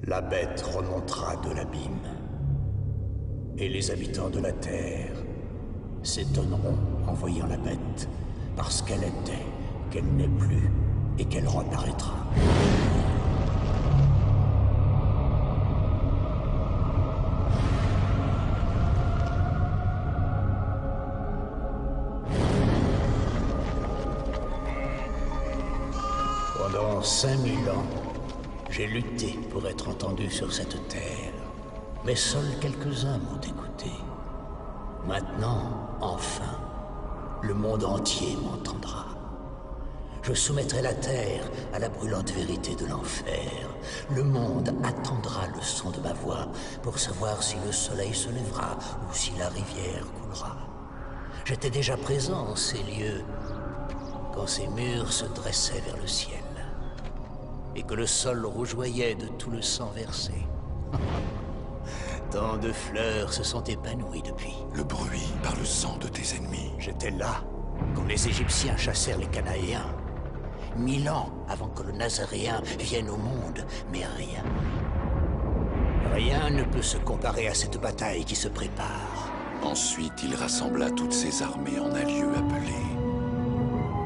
La bête remontera de l'abîme. Et les habitants de la Terre s'étonneront en voyant la bête, parce qu'elle était, qu'elle n'est plus, et qu'elle reparaîtra. Pendant 5000 ans, j'ai lutté pour être entendu sur cette terre, mais seuls quelques-uns m'ont écouté. Maintenant, enfin, le monde entier m'entendra. Je soumettrai la terre à la brûlante vérité de l'enfer. Le monde attendra le son de ma voix pour savoir si le soleil se lèvera ou si la rivière coulera. J'étais déjà présent en ces lieux quand ces murs se dressaient vers le ciel et que le sol rougeoyait de tout le sang versé. Tant de fleurs se sont épanouies depuis. Le bruit par le sang de tes ennemis. J'étais là quand les Égyptiens chassèrent les Cananéens. 1000 ans avant que le Nazaréen vienne au monde, mais rien. Rien ne peut se comparer à cette bataille qui se prépare. Ensuite, il rassembla toutes ses armées en un lieu appelé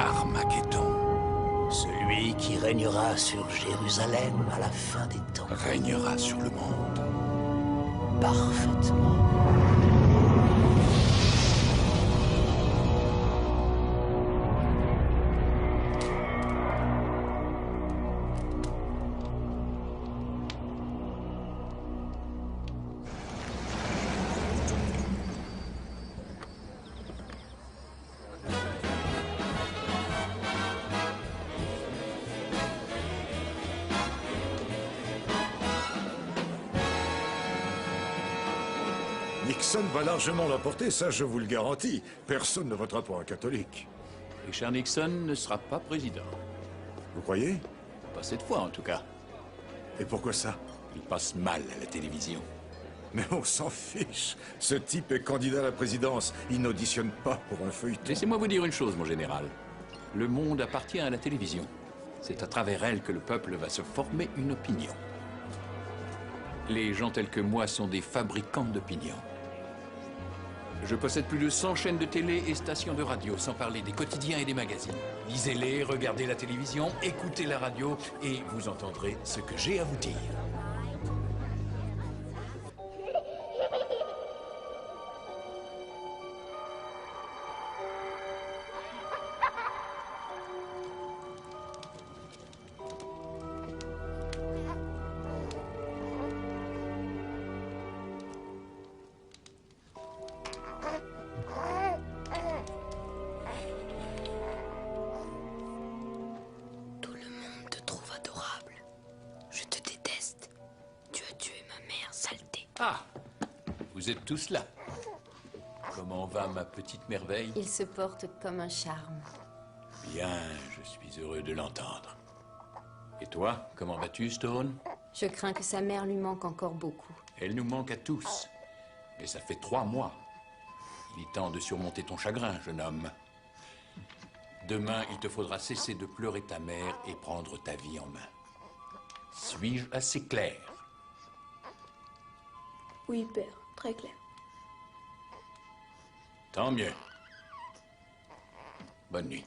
Armageddon. Celui qui régnera sur Jérusalem à la fin des temps. Régnera sur le monde. Parfaitement. Nixon va largement l'emporter, ça je vous le garantis. Personne ne votera pour un catholique. Richard Nixon ne sera pas président. Vous croyez? Pas cette fois, en tout cas. Et pourquoi ça? Il passe mal à la télévision. Mais on s'en fiche. Ce type est candidat à la présidence. Il n'auditionne pas pour un feuilleton. Laissez-moi vous dire une chose, mon général. Le monde appartient à la télévision. C'est à travers elle que le peuple va se former une opinion. Les gens tels que moi sont des fabricants d'opinion. Je possède plus de 100 chaînes de télé et stations de radio, sans parler des quotidiens et des magazines. Lisez-les, regardez la télévision, écoutez la radio, et vous entendrez ce que j'ai à vous dire. Ah, vous êtes tous là. Comment va ma petite merveille? Il se porte comme un charme. Bien, je suis heureux de l'entendre. Et toi, comment vas-tu, Stone? Je crains que sa mère lui manque encore beaucoup. Elle nous manque à tous. Mais ça fait 3 mois. Il est temps de surmonter ton chagrin, jeune homme. Demain, il te faudra cesser de pleurer ta mère et prendre ta vie en main. Suis-je assez clair? Oui, père, très clair. Tant mieux. Bonne nuit.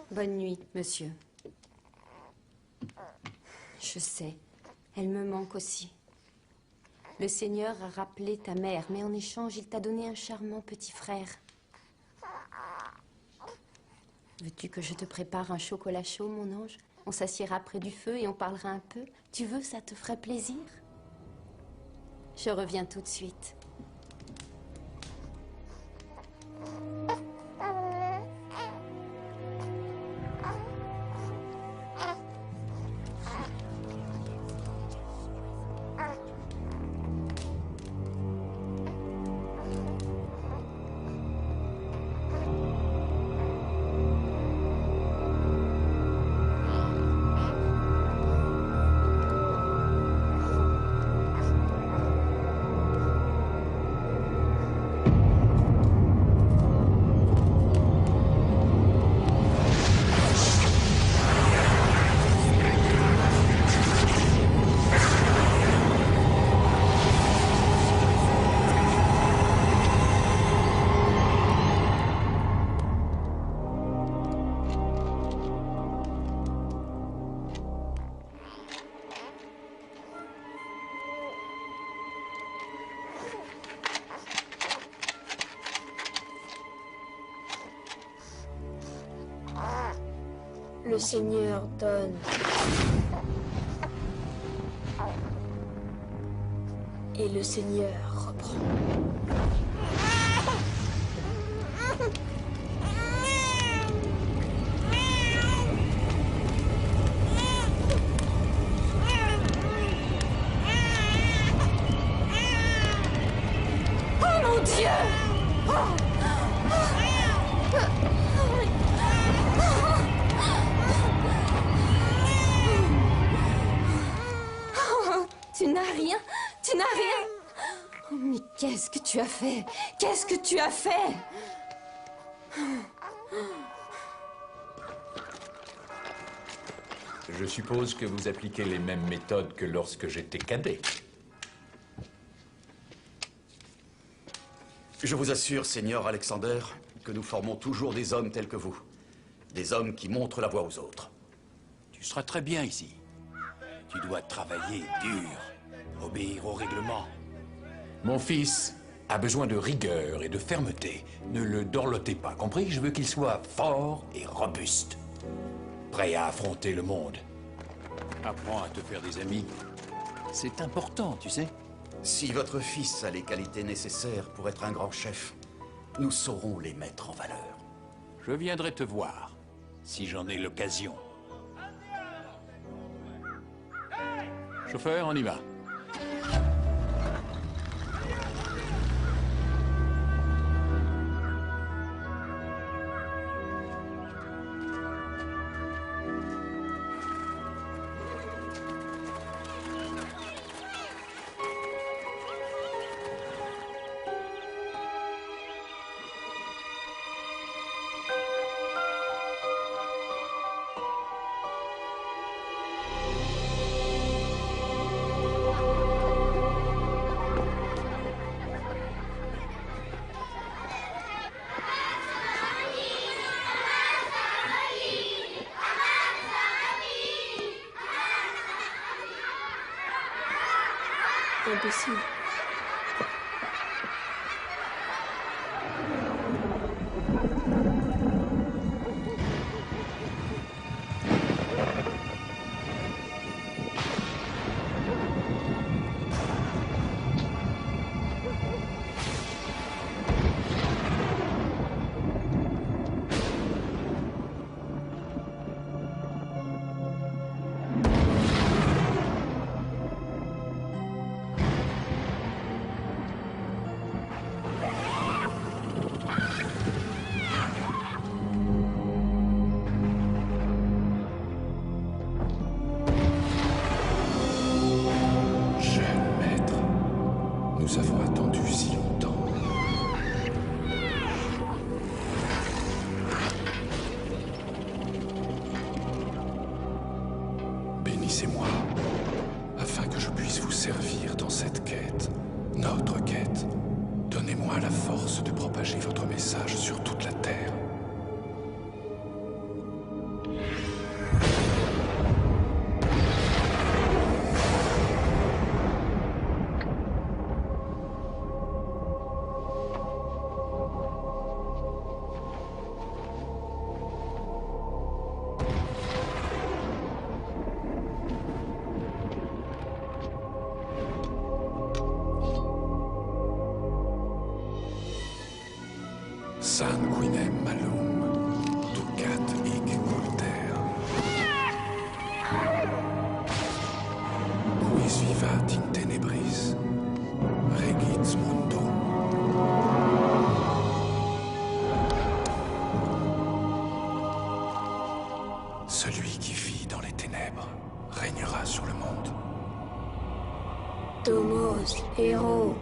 Bonne nuit, monsieur. Je sais, elle me manque aussi. Le Seigneur a rappelé ta mère, mais en échange, il t'a donné un charmant petit frère. Veux-tu que je te prépare un chocolat chaud, mon ange? On s'assiera près du feu et on parlera un peu. Tu veux, ça te ferait plaisir? Je reviens tout de suite. Le Seigneur donne. Et le Seigneur reprend. Oh mon Dieu! Tu n'as rien? Tu n'as rien? Oh, mais qu'est-ce que tu as fait? Qu'est-ce que tu as fait? Je suppose que vous appliquez les mêmes méthodes que lorsque j'étais cadet. Je vous assure, Seigneur Alexander, que nous formons toujours des hommes tels que vous. Des hommes qui montrent la voie aux autres. Tu seras très bien ici. Tu dois travailler dur, obéir au règlement. Mon fils a besoin de rigueur et de fermeté. Ne le dorlotez pas, compris? Je veux qu'il soit fort et robuste. Prêt à affronter le monde. Apprends à te faire des amis. C'est important, tu sais. Si votre fils a les qualités nécessaires pour être un grand chef, nous saurons les mettre en valeur. Je viendrai te voir, si j'en ai l'occasion. Chauffeur, on y va. Imbécile. Nous avons attendu si longtemps. Bénissez-moi, afin que je puisse vous servir dans cette quête, notre quête. Donnez-moi la force de propager votre message sur toute la terre. Sanguinem malum, ducat hic culter. Quis vivat in tenebris, regit mundum. Celui qui vit dans les ténèbres régnera sur le monde. Tomos, héros.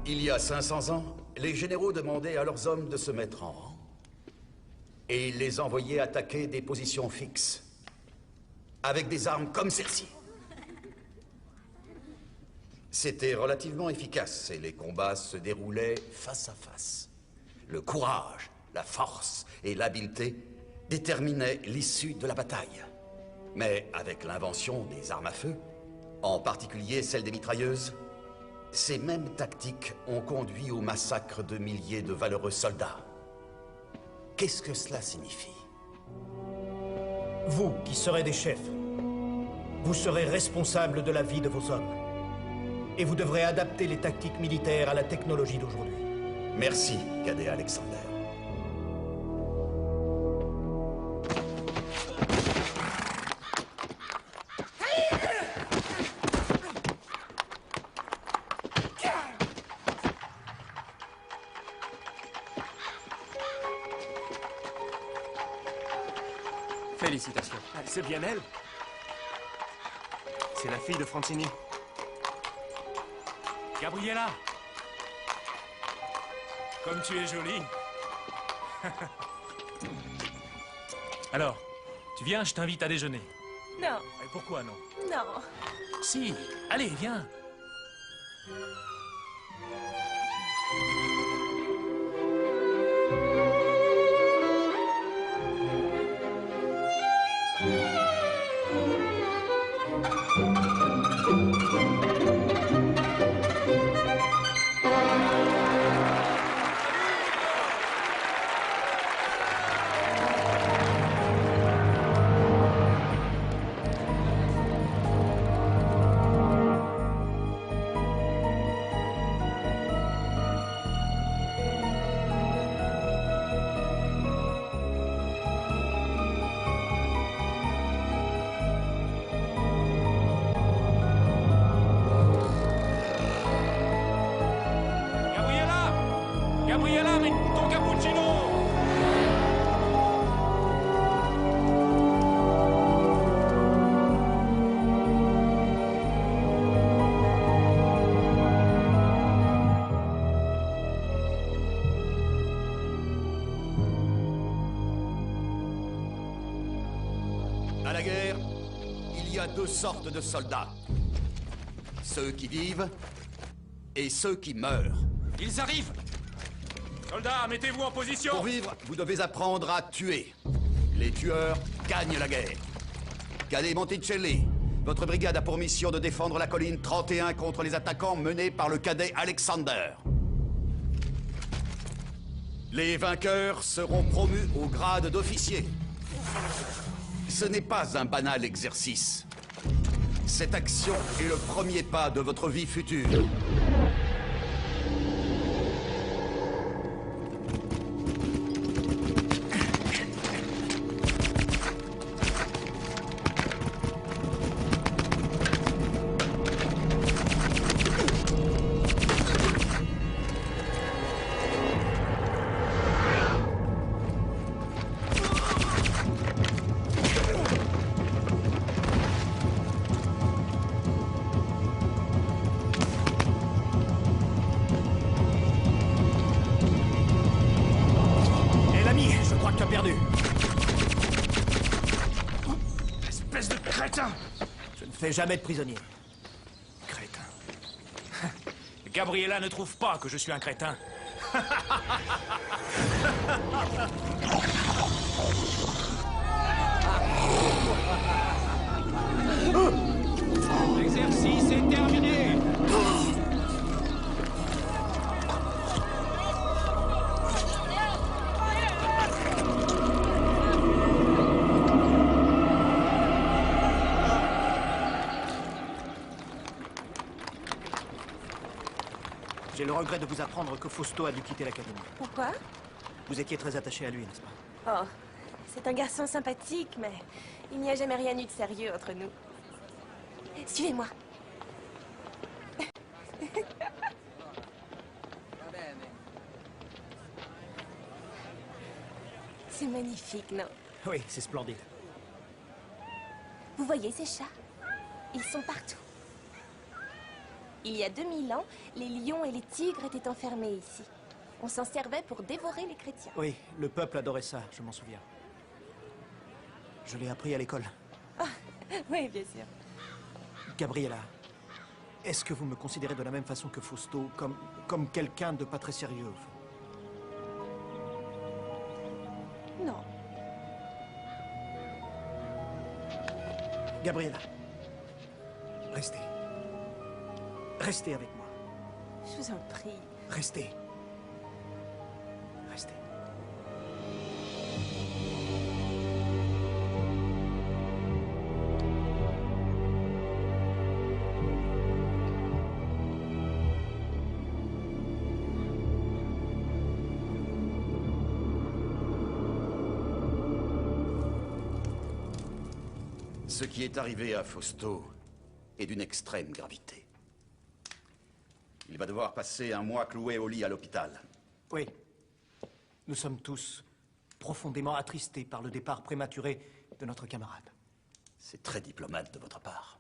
Il y a 500 ans, les généraux demandaient à leurs hommes de se mettre en rang. Et ils les envoyaient attaquer des positions fixes, avec des armes comme celle-ci. C'était relativement efficace et les combats se déroulaient face à face. Le courage, la force et l'habileté déterminaient l'issue de la bataille. Mais avec l'invention des armes à feu, en particulier celle des mitrailleuses, Ces mêmes tactiques ont conduit au massacre de milliers de valeureux soldats. Qu'est-ce que cela signifie? Vous, qui serez des chefs, vous serez responsables de la vie de vos hommes. Et vous devrez adapter les tactiques militaires à la technologie d'aujourd'hui. Merci, cadet Alexander. Félicitations. C'est bien elle. C'est la fille de Francini. Gabriella! Comme tu es jolie. Alors, tu viens, je t'invite à déjeuner. Non. Et pourquoi non? Non. Si, allez, viens. Gabriella, mais ton cappuccino! À la guerre, il y a deux sortes de soldats. Ceux qui vivent et ceux qui meurent. Ils arrivent! Soldats, mettez-vous en position! Pour vivre, vous devez apprendre à tuer. Les tueurs gagnent la guerre. Cadet Monticelli, votre brigade a pour mission de défendre la colline 31 contre les attaquants menés par le cadet Alexander. Les vainqueurs seront promus au grade d'officier. Ce n'est pas un banal exercice. Cette action est le premier pas de votre vie future. Perdu. Espèce de crétin! Je ne fais jamais de prisonniers. Crétin. Gabriella ne trouve pas que je suis un crétin. L'exercice est terminé! J'ai le regret de vous apprendre que Fausto a dû quitter l'académie. Pourquoi? Vous étiez très attaché à lui, n'est-ce pas? Oh, c'est un garçon sympathique, mais il n'y a jamais rien eu de sérieux entre nous. Suivez-moi. C'est magnifique, non? Oui, c'est splendide. Vous voyez ces chats? Ils sont partout. Il y a 2000 ans, les lions et les tigres étaient enfermés ici. On s'en servait pour dévorer les chrétiens. Oui, le peuple adorait ça, je m'en souviens. Je l'ai appris à l'école. Ah, oui, bien sûr. Gabriella, est-ce que vous me considérez de la même façon que Fausto, comme quelqu'un de pas très sérieux? Non. Gabriella, restez. Restez avec moi. Je vous en prie. Restez. Restez. Ce qui est arrivé à Fausto est d'une extrême gravité. Il va devoir passer un mois cloué au lit à l'hôpital. Oui. Nous sommes tous profondément attristés par le départ prématuré de notre camarade. C'est très diplomate de votre part.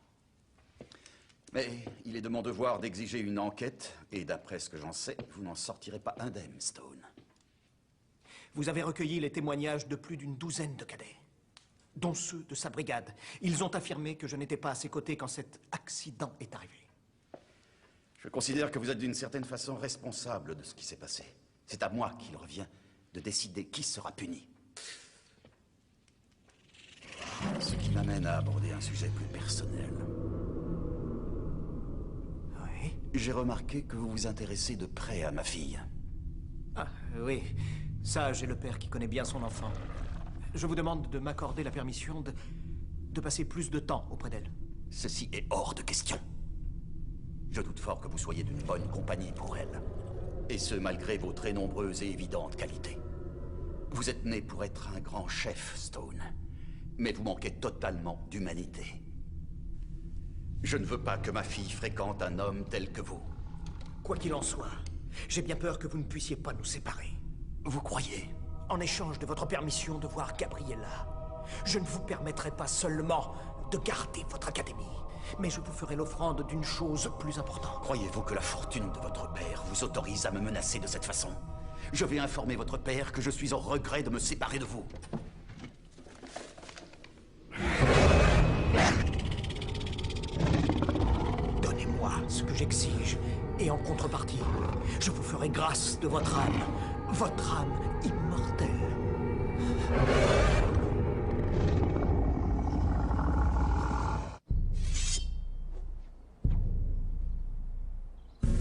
Mais il est de mon devoir d'exiger une enquête, et d'après ce que j'en sais, vous n'en sortirez pas indemne, Stone. Vous avez recueilli les témoignages de plus d'une douzaine de cadets, dont ceux de sa brigade. Ils ont affirmé que je n'étais pas à ses côtés quand cet accident est arrivé. Je considère que vous êtes d'une certaine façon responsable de ce qui s'est passé. C'est à moi qu'il revient de décider qui sera puni. Ce qui m'amène à aborder un sujet plus personnel. Oui? J'ai remarqué que vous vous intéressez de près à ma fille. Ah, oui. Ça, j'ai le père qui connaît bien son enfant. Je vous demande de m'accorder la permission de passer plus de temps auprès d'elle. Ceci est hors de question. Je doute fort que vous soyez d'une bonne compagnie pour elle. Et ce, malgré vos très nombreuses et évidentes qualités. Vous êtes né pour être un grand chef, Stone. Mais vous manquez totalement d'humanité. Je ne veux pas que ma fille fréquente un homme tel que vous. Quoi qu'il en soit, j'ai bien peur que vous ne puissiez pas nous séparer. Vous croyez? En échange de votre permission de voir Gabriella, je ne vous permettrai pas seulement de garder votre académie, mais je vous ferai l'offrande d'une chose plus importante. Croyez-vous que la fortune de votre père vous autorise à me menacer de cette façon? Je vais informer votre père que je suis au regret de me séparer de vous. Donnez-moi ce que j'exige, et en contrepartie, je vous ferai grâce de votre âme immortelle.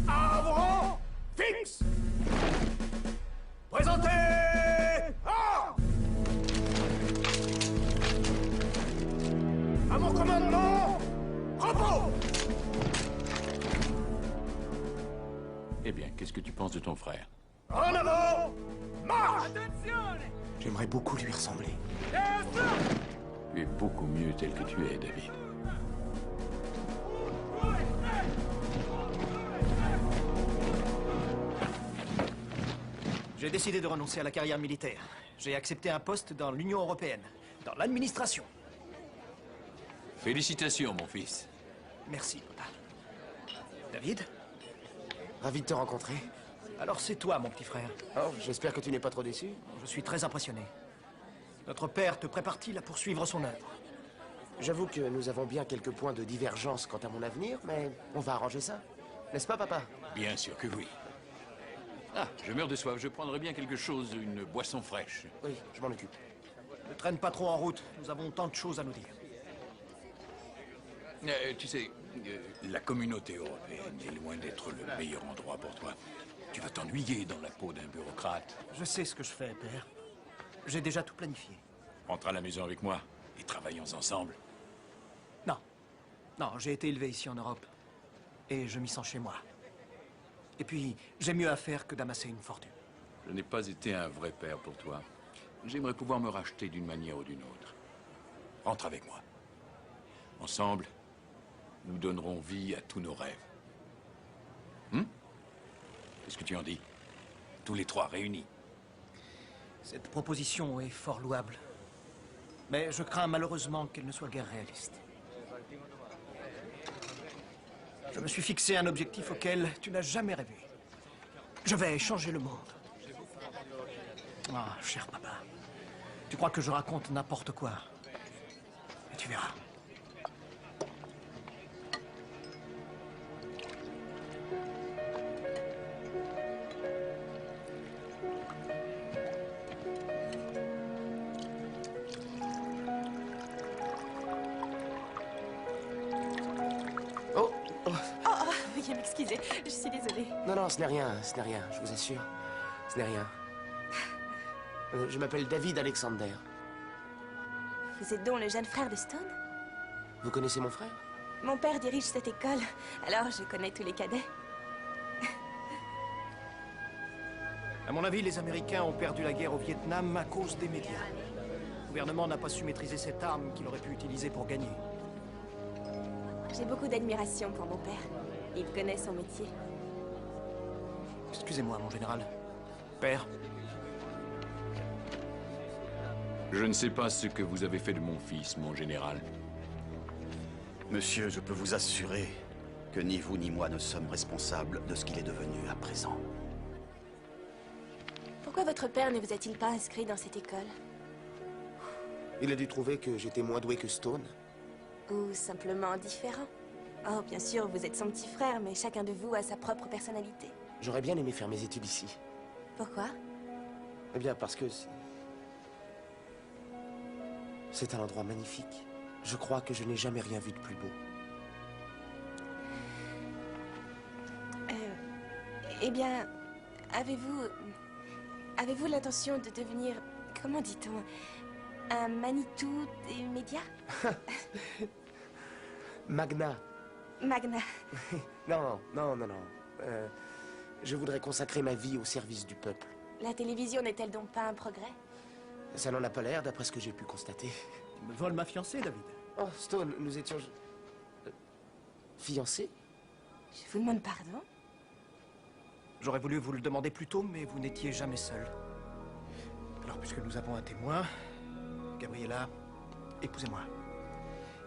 À vos rangs, fixe. Présentez. À mon commandement, repos. Eh bien, qu'est-ce que tu penses de ton frère? En avant, marche. J'aimerais beaucoup lui ressembler. Tu es beaucoup mieux tel que tu es, David. J'ai décidé de renoncer à la carrière militaire. J'ai accepté un poste dans l'Union européenne, dans l'administration. Félicitations, mon fils. Merci, papa. David? Ravi de te rencontrer. Alors c'est toi, mon petit frère. Oh, j'espère que tu n'es pas trop déçu. Je suis très impressionné. Notre père te prépare-t-il à poursuivre son œuvre? J'avoue que nous avons bien quelques points de divergence quant à mon avenir, mais on va arranger ça. N'est-ce pas, papa? Bien sûr que oui. Ah, je meurs de soif. Je prendrais bien quelque chose, une boisson fraîche. Oui, je m'en occupe. Ne traîne pas trop en route. Nous avons tant de choses à nous dire. Tu sais, la communauté européenne est loin d'être le meilleur endroit pour toi. Tu vas t'ennuyer dans la peau d'un bureaucrate. Je sais ce que je fais, père. J'ai déjà tout planifié. Rentre à la maison avec moi et travaillons ensemble. Non. Non, j'ai été élevé ici en Europe. Et je m'y sens chez moi. Et puis, j'ai mieux à faire que d'amasser une fortune. Je n'ai pas été un vrai père pour toi. J'aimerais pouvoir me racheter d'une manière ou d'une autre. Rentre avec moi. Ensemble, nous donnerons vie à tous nos rêves. Qu'est-ce que tu en dis? Tous les trois réunis. Cette proposition est fort louable. Mais je crains malheureusement qu'elle ne soit guère réaliste. Je me suis fixé un objectif auquel tu n'as jamais rêvé. Je vais changer le monde. Ah, cher papa. Tu crois que je raconte n'importe quoi? Et tu verras. Veuillez m'excuser. Excusez, je suis désolée. Non, non, ce n'est rien, je vous assure. Ce n'est rien. Je m'appelle David Alexander. Vous êtes donc le jeune frère de Stone? Vous connaissez mon frère? Mon père dirige cette école, alors je connais tous les cadets. À mon avis, les Américains ont perdu la guerre au Vietnam à cause des médias. Le gouvernement n'a pas su maîtriser cette arme qu'il aurait pu utiliser pour gagner. J'ai beaucoup d'admiration pour mon père. Il connaît son métier. Excusez-moi, mon général. Père. Je ne sais pas ce que vous avez fait de mon fils, mon général. Monsieur, je peux vous assurer que ni vous ni moi ne sommes responsables de ce qu'il est devenu à présent. Pourquoi votre père ne vous a-t-il pas inscrit dans cette école? Il a dû trouver que j'étais moins doué que Stone. Ou simplement différent? Oh, bien sûr, vous êtes son petit frère, mais chacun de vous a sa propre personnalité. J'aurais bien aimé faire mes études ici. Pourquoi? Eh bien, parce que c'est un endroit magnifique. Je crois que je n'ai jamais rien vu de plus beau. Eh bien, avez-vous l'intention de devenir, comment dit-on, un Manitou des médias? Magna. Magna. Non. Je voudrais consacrer ma vie au service du peuple. La télévision n'est-elle donc pas un progrès? Ça n'en a pas l'air, d'après ce que j'ai pu constater. Tu me voles ma fiancée, David. Oh, Stone, nous étions... fiancés? Je vous demande pardon? J'aurais voulu vous le demander plus tôt, mais vous n'étiez jamais seul. Alors, puisque nous avons un témoin, Gabriella, épousez-moi.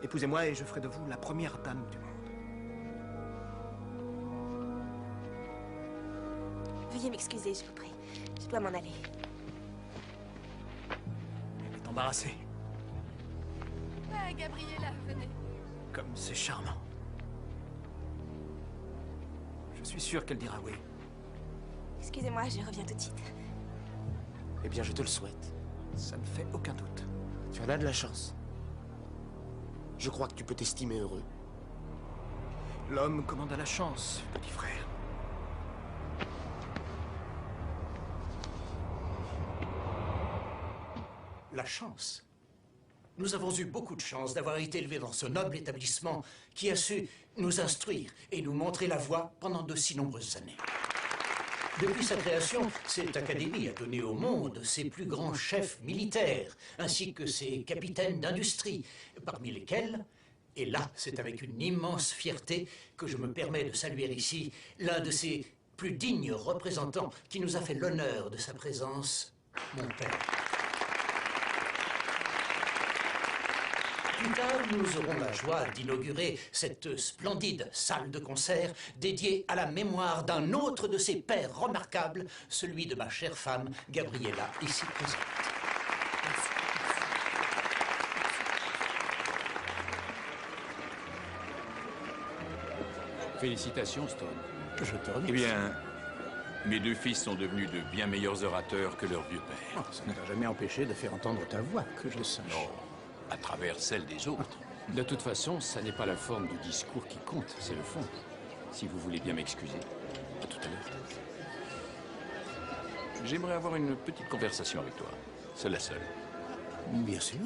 Épousez-moi et je ferai de vous la première dame du monde. Veuillez m'excuser, je vous prie. Je dois m'en aller. Elle est embarrassée. Ah, Gabriella, venez. Comme c'est charmant. Je suis sûr qu'elle dira oui. Excusez-moi, je reviens tout de suite. Eh bien, je te le souhaite. Ça ne fait aucun doute. Tu en as de la chance. Je crois que tu peux t'estimer heureux. L'homme commande à la chance, petit frère. La chance. Nous avons eu beaucoup de chance d'avoir été élevés dans ce noble établissement qui a su nous instruire et nous montrer la voie pendant de si nombreuses années. Depuis sa création, cette académie a donné au monde ses plus grands chefs militaires, ainsi que ses capitaines d'industrie, parmi lesquels, et là c'est avec une immense fierté que je me permets de saluer ici, l'un de ses plus dignes représentants qui nous a fait l'honneur de sa présence, mon père. Plus tard, nous aurons la joie d'inaugurer cette splendide salle de concert dédiée à la mémoire d'un autre de ses pères remarquables, celui de ma chère femme, Gabriella, ici présente. Félicitations, Stone. Je te remercie. Eh bien, mes deux fils sont devenus de bien meilleurs orateurs que leur vieux père. Oh, ça ne t'a jamais empêché de faire entendre ta voix, que je sache. Non, à travers celle des autres. De toute façon, ça n'est pas la forme du discours qui compte, c'est le fond. Si vous voulez bien m'excuser. À tout à l'heure. J'aimerais avoir une petite conversation avec toi. C'est la seule. Bien sûr.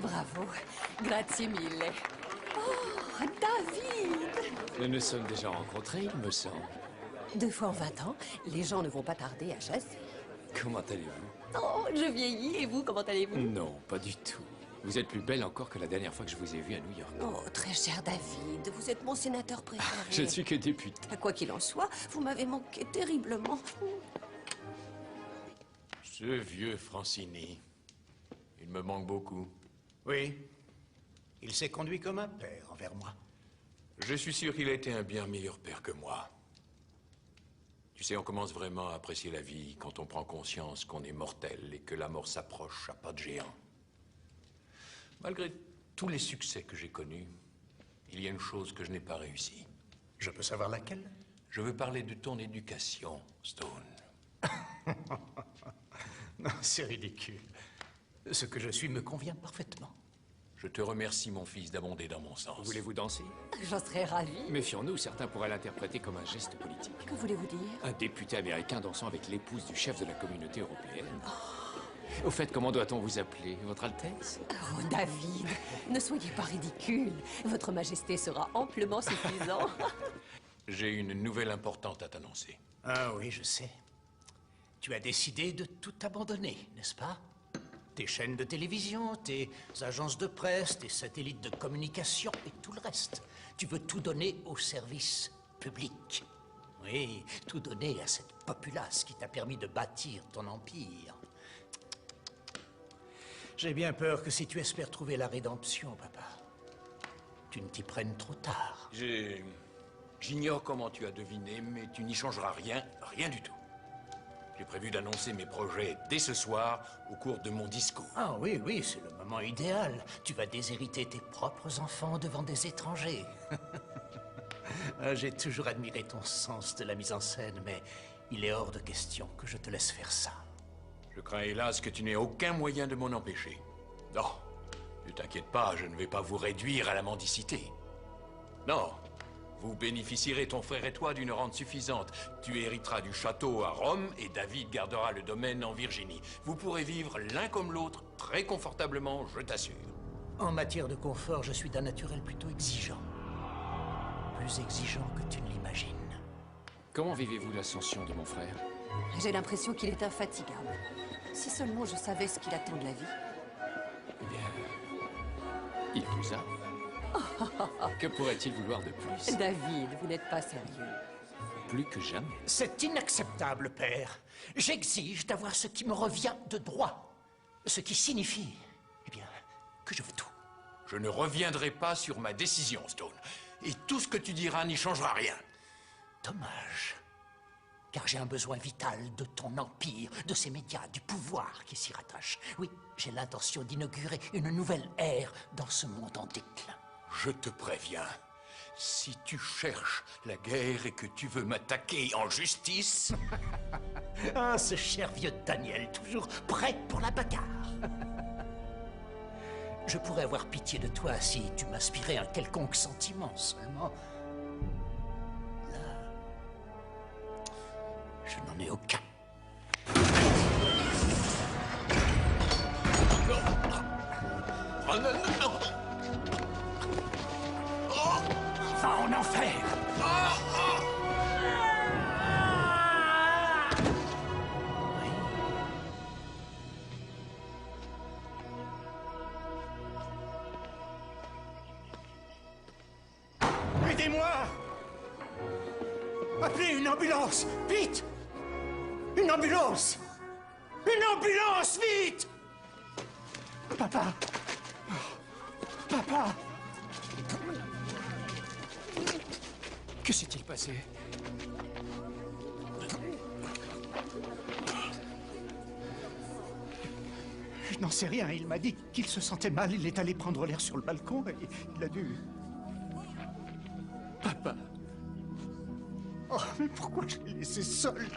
Bravo. Grazie mille. Oh, David! Nous nous sommes déjà rencontrés, il me semble. 2 fois en 20 ans, les gens ne vont pas tarder à chasser. Comment allez-vous? Oh, je vieillis. Et vous, comment allez-vous? Non, pas du tout. Vous êtes plus belle encore que la dernière fois que je vous ai vu à New York. Oh, très cher David, vous êtes mon sénateur préféré. Je ne suis que député. Quoi qu'il en soit, vous m'avez manqué terriblement. Ce vieux Francini, il me manque beaucoup. Oui. Il s'est conduit comme un père envers moi. Je suis sûr qu'il a été un bien meilleur père que moi. Tu sais, on commence vraiment à apprécier la vie quand on prend conscience qu'on est mortel et que la mort s'approche à pas de géant. Malgré tous les succès que j'ai connus, il y a une chose que je n'ai pas réussi. Je peux savoir laquelle? Je veux parler de ton éducation, Stone. Non, c'est ridicule. Ce que je suis me convient parfaitement. Je te remercie, mon fils, d'abonder dans mon sens. Voulez-vous danser? J'en serais ravie. Méfions-nous, certains pourraient l'interpréter comme un geste politique. Que voulez-vous dire? Un député américain dansant avec l'épouse du chef de la communauté européenne. Au fait, comment doit-on vous appeler, Votre Altesse? Oh, David, ne soyez pas ridicule. Votre Majesté sera amplement suffisant. J'ai une nouvelle importante à t'annoncer. Ah oui, je sais. Tu as décidé de tout abandonner, n'est-ce pas? Tes chaînes de télévision, tes agences de presse, tes satellites de communication et tout le reste. Tu veux tout donner au service public. Oui, tout donner à cette populace qui t'a permis de bâtir ton empire. J'ai bien peur que si tu espères trouver la rédemption, papa, tu ne t'y prennes trop tard. J'ignore comment tu as deviné, mais tu n'y changeras rien, rien du tout. J'ai prévu d'annoncer mes projets dès ce soir, au cours de mon discours. Ah oui, oui, c'est le moment idéal. Tu vas déshériter tes propres enfants devant des étrangers. J'ai toujours admiré ton sens de la mise en scène, mais il est hors de question que je te laisse faire ça. Je crains hélas que tu n'aies aucun moyen de m'en empêcher. Non, ne t'inquiète pas, je ne vais pas vous réduire à la mendicité. Non. Vous bénéficierez, ton frère et toi, d'une rente suffisante. Tu hériteras du château à Rome et David gardera le domaine en Virginie. Vous pourrez vivre l'un comme l'autre très confortablement, je t'assure. En matière de confort, je suis d'un naturel plutôt exigeant. Plus exigeant que tu ne l'imagines. Comment vivez-vous l'ascension de mon frère? J'ai l'impression qu'il est infatigable. Si seulement je savais ce qu'il attend de la vie. Eh bien, il vous a. Que pourrait-il vouloir de plus? David, vous n'êtes pas sérieux. Plus que jamais. C'est inacceptable, père. J'exige d'avoir ce qui me revient de droit. Ce qui signifie, eh bien, que je veux tout. Je ne reviendrai pas sur ma décision, Stone. Et tout ce que tu diras n'y changera rien. Dommage. Car j'ai un besoin vital de ton empire, de ces médias, du pouvoir qui s'y rattache. Oui, j'ai l'intention d'inaugurer une nouvelle ère dans ce monde en déclin. Je te préviens, si tu cherches la guerre et que tu veux m'attaquer en justice... Ah, ce cher vieux Daniel, toujours prêt pour la bagarre. Je pourrais avoir pitié de toi si tu m'inspirais un quelconque sentiment, seulement... Là... Je n'en ai aucun. Oh, non, non. Va en enfer! Aidez-moi! Appelez une ambulance! Vite! Une ambulance! Une ambulance, vite! Papa! Papa! Que s'est-il passé? Je n'en sais rien. Il m'a dit qu'il se sentait mal. Il est allé prendre l'air sur le balcon et il a dû... Papa. Oh, mais pourquoi je l'ai laissé seul?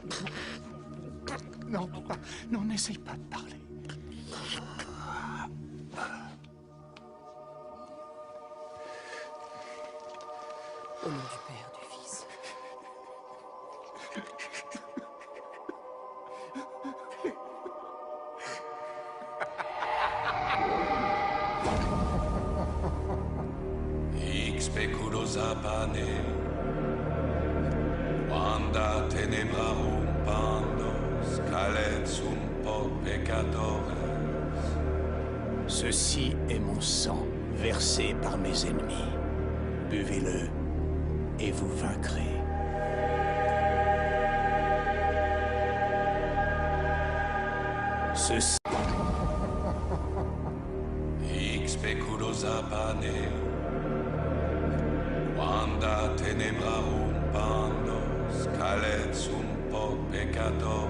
Non, papa. Non, n'essaye pas de parler. Au nom du Père, du Fils. Hic speculosa pane, quanda tenebrarum pandos, calet sum pot peccatores. Ceci est mon sang, versé par mes ennemis. Buvez-le, et vous vaincrez. Ceci... Hic speculosa pane, quanda tenebrarum pandos, calet sum pot peccatores.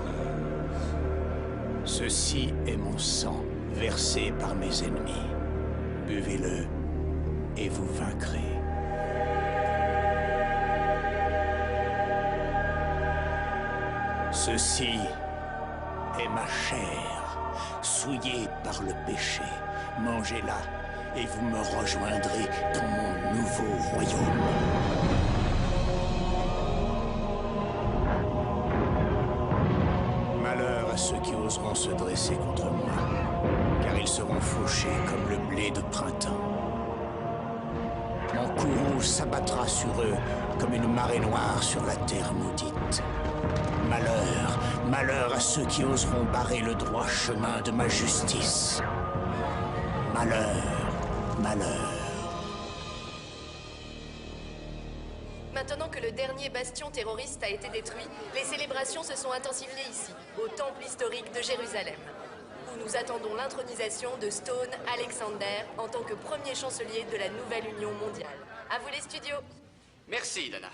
Ceci est mon sang, versé par mes ennemis. Buvez-le, et vous vaincrez. Ceci est ma chair, souillée par le péché. Mangez-la et vous me rejoindrez dans mon nouveau royaume. Malheur à ceux qui oseront se dresser contre moi, car ils seront fauchés comme le blé de printemps. Mon courroux s'abattra sur eux comme une marée noire sur la terre maudite. Malheur, malheur à ceux qui oseront barrer le droit chemin de ma justice. Malheur, malheur. Maintenant que le dernier bastion terroriste a été détruit, les célébrations se sont intensifiées ici, au temple historique de Jérusalem, où nous attendons l'intronisation de Stone Alexander en tant que premier chancelier de la nouvelle Union mondiale. À vous les studios. Merci, Dana.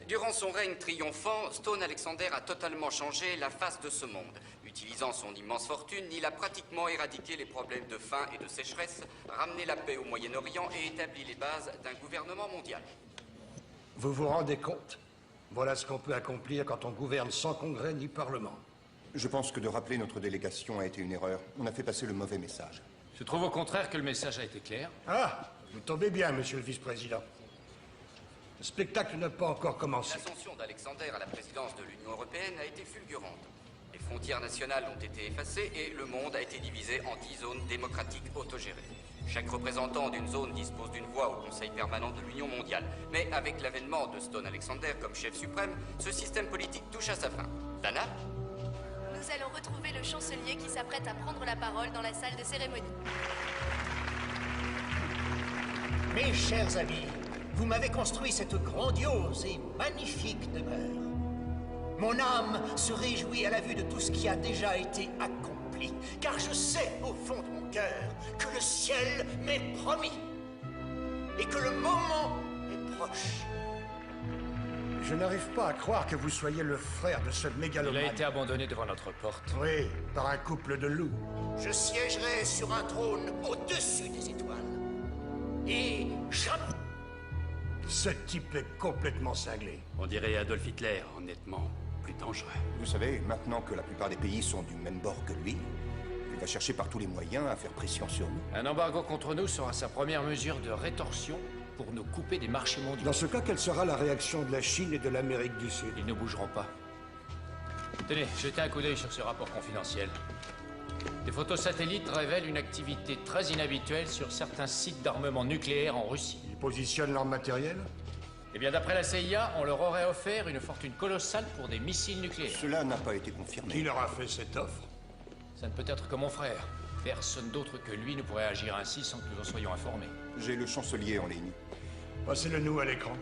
Durant son règne triomphant, Stone Alexander a totalement changé la face de ce monde. Utilisant son immense fortune, il a pratiquement éradiqué les problèmes de faim et de sécheresse, ramené la paix au Moyen-Orient et établi les bases d'un gouvernement mondial. Vous vous rendez compte? Voilà ce qu'on peut accomplir quand on gouverne sans congrès ni parlement. Je pense que de rappeler notre délégation a été une erreur. On a fait passer le mauvais message. Je trouve au contraire que le message a été clair. Ah, vous tombez bien, monsieur le vice-président. Le spectacle n'a pas encore commencé. L'ascension d'Alexander à la présidence de l'Union européenne a été fulgurante. Les frontières nationales ont été effacées et le monde a été divisé en 10 zones démocratiques autogérées. Chaque représentant d'une zone dispose d'une voix au Conseil permanent de l'Union mondiale. Mais avec l'avènement de Stone Alexander comme chef suprême, ce système politique touche à sa fin. Dana? Nous allons retrouver le chancelier qui s'apprête à prendre la parole dans la salle de cérémonie. Mes chers amis, vous m'avez construit cette grandiose et magnifique demeure. Mon âme se réjouit à la vue de tout ce qui a déjà été accompli, car je sais au fond de mon cœur que le ciel m'est promis et que le moment est proche. Je n'arrive pas à croire que vous soyez le frère de ce mégalomane. Il a été abandonné devant notre porte. Oui, par un couple de loups. Je siégerai sur un trône au-dessus des étoiles. Et jamais... Ce type est complètement cinglé. On dirait Adolf Hitler, honnêtement, plus dangereux. Vous savez, maintenant que la plupart des pays sont du même bord que lui, il va chercher par tous les moyens à faire pression sur nous. Un embargo contre nous sera sa première mesure de rétorsion pour nous couper des marchés mondiaux. Dans ce cas, quelle sera la réaction de la Chine et de l'Amérique du Sud? Ils ne bougeront pas. Tenez, jetez un coup d'œil sur ce rapport confidentiel. Des photos satellites révèlent une activité très inhabituelle sur certains sites d'armement nucléaire en Russie. Ils positionnent leur matériel? Eh bien, d'après la CIA, on leur aurait offert une fortune colossale pour des missiles nucléaires. Cela n'a pas été confirmé. Qui leur a fait cette offre? Ça ne peut être que mon frère. Personne d'autre que lui ne pourrait agir ainsi sans que nous en soyons informés. J'ai le chancelier en ligne. Passez-le-nous à l'écran.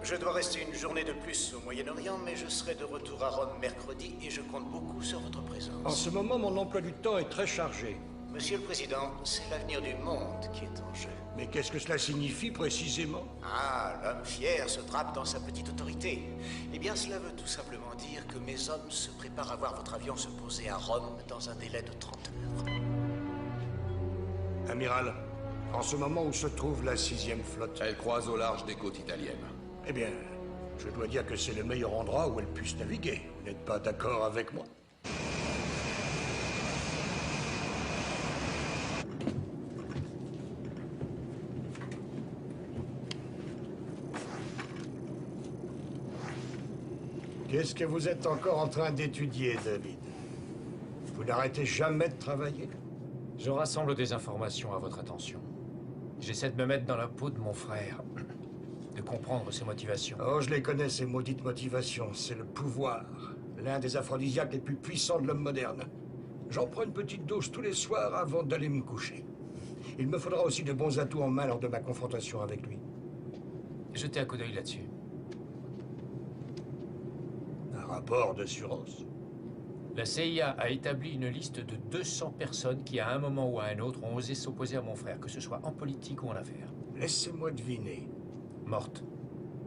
Je dois rester une journée de plus au Moyen-Orient, mais je serai de retour à Rome mercredi et je compte beaucoup sur votre présence. En ce moment, mon emploi du temps est très chargé. Monsieur le Président, c'est l'avenir du monde qui est en jeu. Mais qu'est-ce que cela signifie précisément? Ah, l'homme fier se drape dans sa petite autorité. Eh bien, cela veut tout simplement dire que mes hommes se préparent à voir votre avion se poser à Rome dans un délai de 30 heures. Amiral, en ce moment où se trouve la 6e flotte? Elle croise au large des côtes italiennes. Eh bien, je dois dire que c'est le meilleur endroit où elle puisse naviguer. Vous n'êtes pas d'accord avec moi? Qu'est-ce que vous êtes encore en train d'étudier, David? Vous n'arrêtez jamais de travailler? Je rassemble des informations à votre attention. J'essaie de me mettre dans la peau de mon frère, de comprendre ses motivations. Oh, je les connais, ces maudites motivations. C'est le pouvoir. L'un des aphrodisiaques les plus puissants de l'homme moderne. J'en prends une petite dose tous les soirs avant d'aller me coucher. Il me faudra aussi de bons atouts en main lors de ma confrontation avec lui. Jetez un coup d'œil là-dessus. Un rapport d'assurance? La CIA a établi une liste de 200 personnes qui, à un moment ou à un autre, ont osé s'opposer à mon frère, que ce soit en politique ou en affaires. Laissez-moi deviner. Mortes.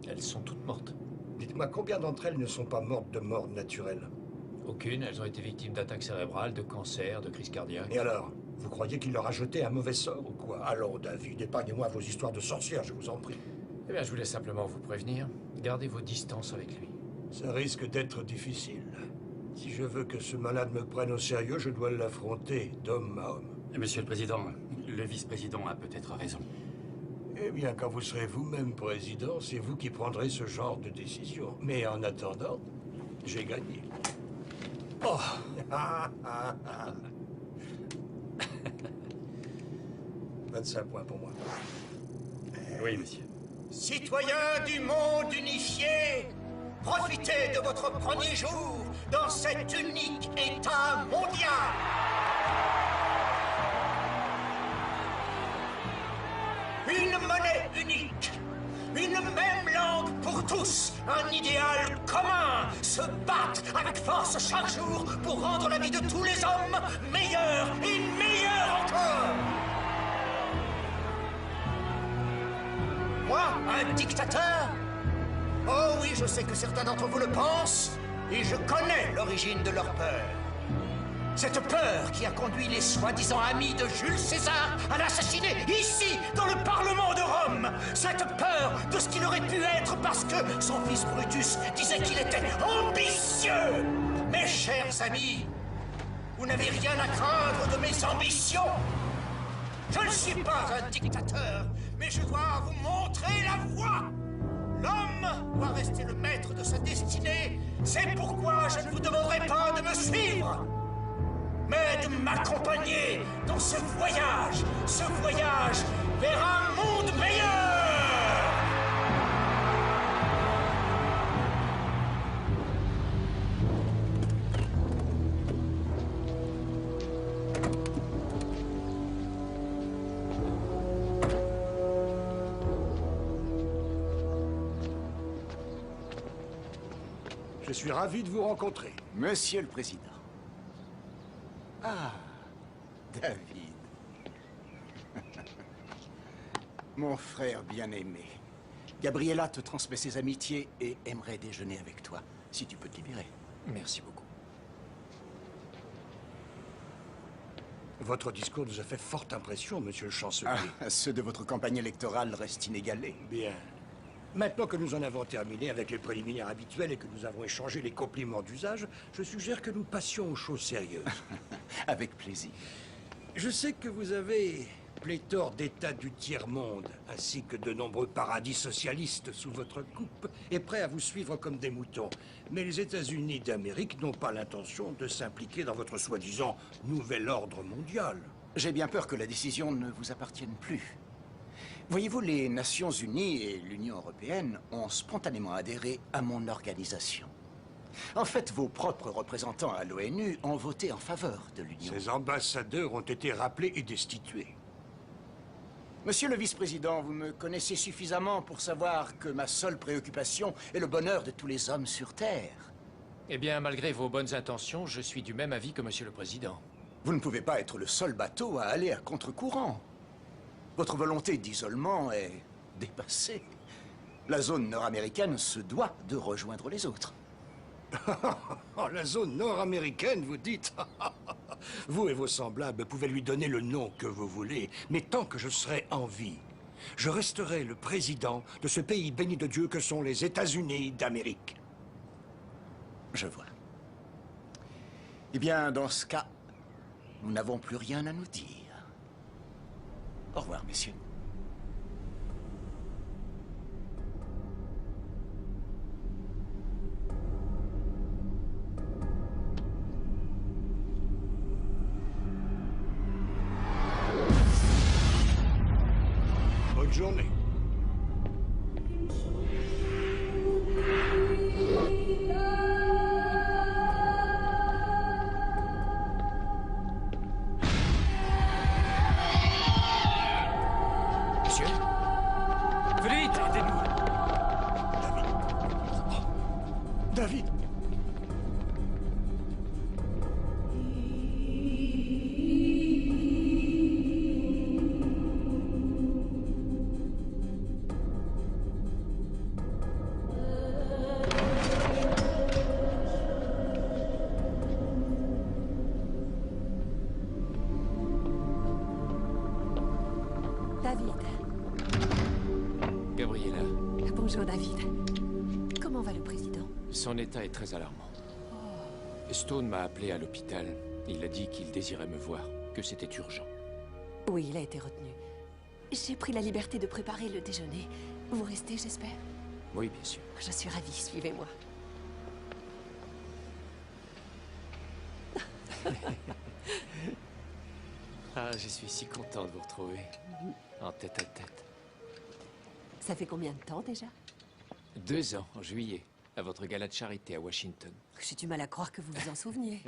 Elles sont toutes mortes. Dites-moi, combien d'entre elles ne sont pas mortes de mort naturelle? Aucune. Elles ont été victimes d'attaques cérébrales, de cancer, de crises cardiaques. Et alors? Vous croyez qu'il leur a jeté un mauvais sort ou quoi? Allons, David, épargnez-moi vos histoires de sorcières, je vous en prie. Eh bien, je voulais simplement vous prévenir. Gardez vos distances avec lui. Ça risque d'être difficile. Si je veux que ce malade me prenne au sérieux, je dois l'affronter d'homme à homme. Monsieur le Président, le vice-président a peut-être raison. Eh bien, quand vous serez vous-même président, c'est vous qui prendrez ce genre de décision. Mais en attendant, j'ai gagné. Oh 25 points pour moi. Oui, monsieur. Citoyens du monde unifié, profitez de votre premier jour dans cet unique État mondial. Une monnaie unique, une même langue pour tous, un idéal commun, se battre avec force chaque jour pour rendre la vie de tous les hommes meilleure et meilleure encore. Moi, un dictateur? Oh oui, je sais que certains d'entre vous le pensent, et je connais l'origine de leur peur. Cette peur qui a conduit les soi-disant amis de Jules César à l'assassiner ici, dans le Parlement de Rome. Cette peur de ce qu'il aurait pu être parce que son fils Brutus disait qu'il était ambitieux. Mes chers amis, vous n'avez rien à craindre de mes ambitions. Je ne suis pas un dictateur, mais je dois vous montrer la voie. L'homme doit rester le maître de sa destinée. C'est pourquoi je ne vous demanderai pas de me suivre, mais de m'accompagner dans ce voyage vers un monde meilleur. Je suis ravi de vous rencontrer. Monsieur le Président. Ah, David. Mon frère bien-aimé. Gabriella te transmet ses amitiés et aimerait déjeuner avec toi, si tu peux te libérer. Merci beaucoup. Votre discours nous a fait forte impression, monsieur le chancelier. Ah, ceux de votre campagne électorale restent inégalés. Bien. Maintenant que nous en avons terminé avec les préliminaires habituels et que nous avons échangé les compliments d'usage, je suggère que nous passions aux choses sérieuses. Avec plaisir. Je sais que vous avez pléthore d'États du tiers-monde, ainsi que de nombreux paradis socialistes sous votre coupe, et prêts à vous suivre comme des moutons. Mais les États-Unis d'Amérique n'ont pas l'intention de s'impliquer dans votre soi-disant nouvel ordre mondial. J'ai bien peur que la décision ne vous appartienne plus. Voyez-vous, les Nations Unies et l'Union Européenne ont spontanément adhéré à mon organisation. En fait, vos propres représentants à l'ONU ont voté en faveur de l'Union. Ces ambassadeurs ont été rappelés et destitués. Monsieur le vice-président, vous me connaissez suffisamment pour savoir que ma seule préoccupation est le bonheur de tous les hommes sur Terre. Eh bien, malgré vos bonnes intentions, je suis du même avis que monsieur le président. Vous ne pouvez pas être le seul bateau à aller à contre-courant. Votre volonté d'isolement est dépassée. La zone nord-américaine se doit de rejoindre les autres. La zone nord-américaine, vous dites? Vous et vos semblables pouvez lui donner le nom que vous voulez, mais tant que je serai en vie, je resterai le président de ce pays béni de Dieu que sont les États-Unis d'Amérique. Je vois. Eh bien, dans ce cas, nous n'avons plus rien à nous dire. Au revoir, messieurs. Bonne journée. Monsieur? Vite, aidez-nous! David! David. Gabriella. Bonjour, David. Comment va le président? Son état est très alarmant. Stone m'a appelé à l'hôpital. Il a dit qu'il désirait me voir, que c'était urgent. Oui, il a été retenu. J'ai pris la liberté de préparer le déjeuner. Vous restez, j'espère? Oui, bien sûr. Je suis ravie, suivez-moi. Ah, je suis si content de vous retrouver. En tête à tête. Ça fait combien de temps déjà? 2 ans, en juillet, à votre gala de charité à Washington. J'ai du mal à croire que vous vous en souveniez.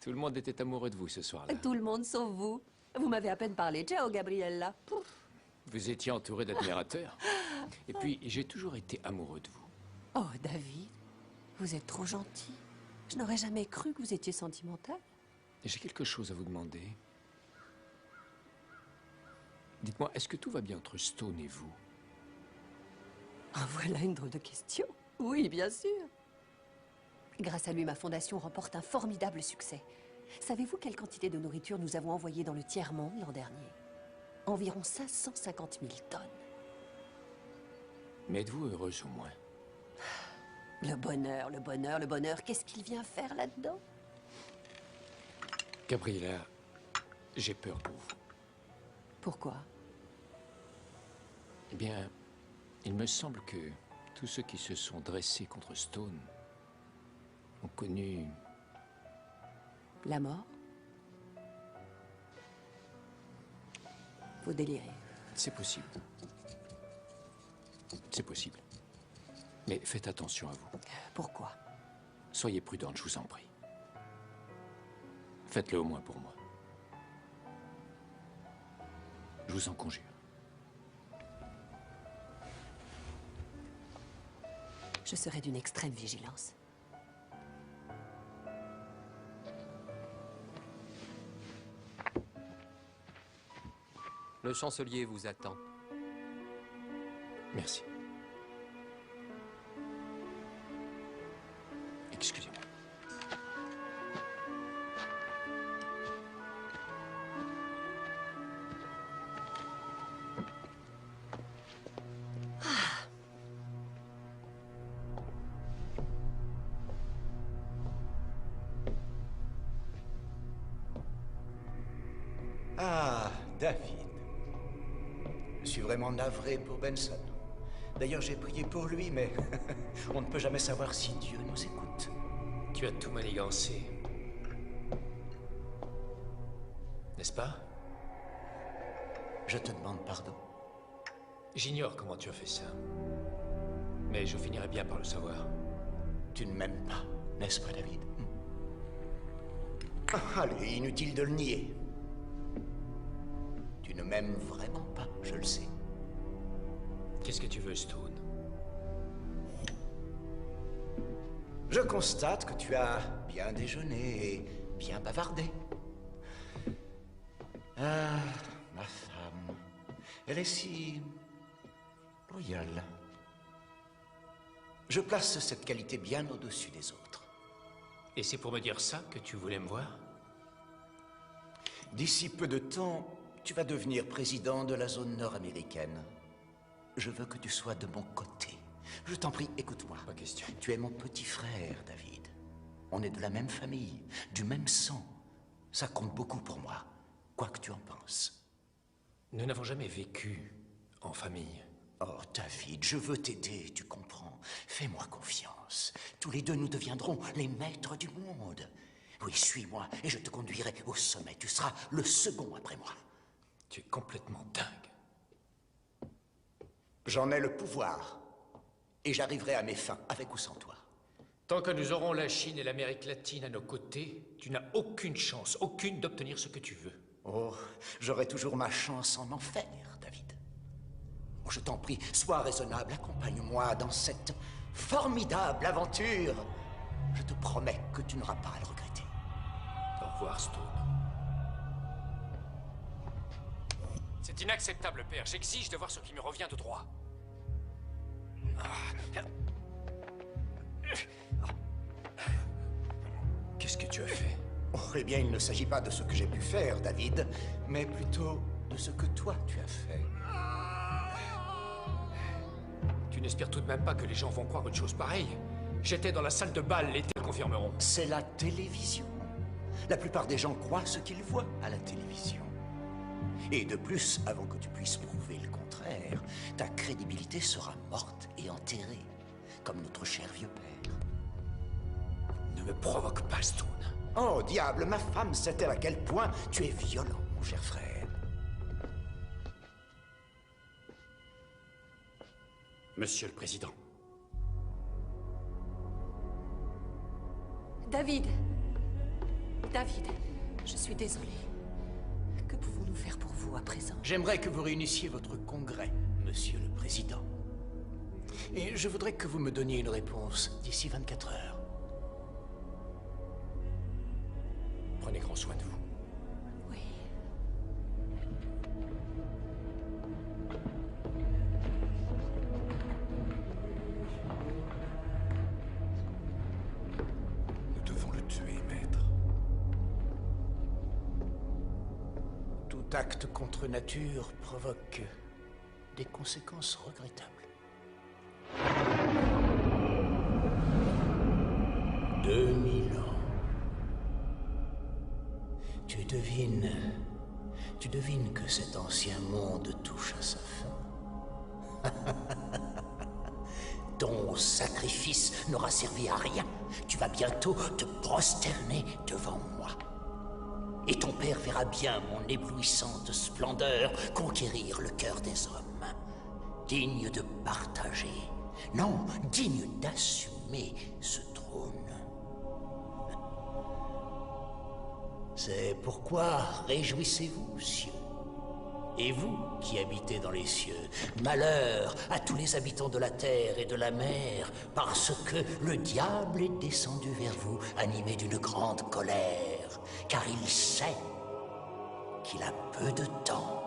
Tout le monde était amoureux de vous ce soir-là. Tout le monde sauf vous. Vous m'avez à peine parlé. Ciao, Gabriella. Pouf. Vous étiez entouré d'admirateurs. Et puis, j'ai toujours été amoureux de vous. Oh, David, vous êtes trop gentil. Je n'aurais jamais cru que vous étiez sentimental. J'ai quelque chose à vous demander. Dites-moi, est-ce que tout va bien entre Stone et vous? Ah, voilà une drôle de question. Oui, bien sûr. Grâce à lui, ma fondation remporte un formidable succès. Savez-vous quelle quantité de nourriture nous avons envoyée dans le tiers-monde l'an dernier? Environ 550 000 tonnes. Mais êtes-vous heureuse au moins? Le bonheur, le bonheur, le bonheur. Qu'est-ce qu'il vient faire là-dedans? Gabriella, j'ai peur pour vous. Pourquoi? Eh bien, il me semble que tous ceux qui se sont dressés contre Stone ont connu... La mort? Vous délirez. C'est possible. C'est possible. Mais faites attention à vous. Pourquoi? Soyez prudente, je vous en prie. Faites-le au moins pour moi. Je vous en conjure. Je serai d'une extrême vigilance. Le chancelier vous attend. Merci. Excusez-moi. Ah, David. Je suis vraiment navré pour Benson. D'ailleurs, j'ai prié pour lui, mais on ne peut jamais savoir si Dieu nous écoute. Tu as tout manigancé. N'est-ce pas? Je te demande pardon. J'ignore comment tu as fait ça. Mais je finirai bien par le savoir. Tu ne m'aimes pas, n'est-ce pas, David? Allez, inutile de le nier. Tu ne m'aimes vraiment pas, je le sais. Qu'est-ce que tu veux, Stone? Je constate que tu as bien déjeuné et bien bavardé. Ah, ma femme. Elle est si... loyale. Je place cette qualité bien au-dessus des autres. Et c'est pour me dire ça que tu voulais me voir? D'ici peu de temps, tu vas devenir président de la zone nord-américaine. Je veux que tu sois de mon côté. Je t'en prie, écoute-moi. Pas question. Tu es mon petit frère, David. On est de la même famille, du même sang. Ça compte beaucoup pour moi, quoi que tu en penses. Nous n'avons jamais vécu en famille. Oh, David, je veux t'aider, tu comprends. Fais-moi confiance. Tous les deux, nous deviendrons les maîtres du monde. Oui, suis-moi et je te conduirai au sommet. Tu seras le second après moi. Tu es complètement dingue. J'en ai le pouvoir. Et j'arriverai à mes fins, avec ou sans toi. Tant que nous aurons la Chine et l'Amérique latine à nos côtés, tu n'as aucune chance, aucune d'obtenir ce que tu veux. Oh, j'aurai toujours ma chance en enfer, David. Oh, je t'en prie, sois raisonnable, accompagne-moi dans cette formidable aventure. Je te promets que tu n'auras pas à le regretter. Au revoir, Stone. C'est inacceptable, père. J'exige de voir ce qui me revient de droit. Qu'est-ce que tu as fait? Oh, eh bien, il ne s'agit pas de ce que j'ai pu faire, David, mais plutôt de ce que toi, tu as fait. Tu n'espères tout de même pas que les gens vont croire une chose pareille? J'étais dans la salle de bal, les témoins confirmeront. C'est la télévision. La plupart des gens croient ce qu'ils voient à la télévision. Et de plus, avant que tu puisses prouver le contraire, ta crédibilité sera morte et enterrée, comme notre cher vieux père. Ne me provoque pas, Stone. Oh, diable, ma femme sait-elle à quel point tu es violent, mon cher frère. Monsieur le Président. David! David, je suis désolée. Que pouvons-nous faire pour vous à présent? J'aimerais que vous réunissiez votre congrès, Monsieur le Président. Et je voudrais que vous me donniez une réponse d'ici 24 heures. Prenez grand soin de vous. Oui. Nous devons le tuer, maître. Tout acte contre nature provoque des conséquences regrettables. 2000 ans. Tu devines que cet ancien monde touche à sa fin. Ton sacrifice n'aura servi à rien. Tu vas bientôt te prosterner devant moi. Et ton père verra bien mon éblouissante splendeur conquérir le cœur des hommes. Digne de partager, non, digne d'assumer ce trône. C'est pourquoi réjouissez-vous, cieux. Et vous qui habitez dans les cieux, malheur à tous les habitants de la terre et de la mer, parce que le diable est descendu vers vous, animé d'une grande colère, car il sait qu'il a peu de temps.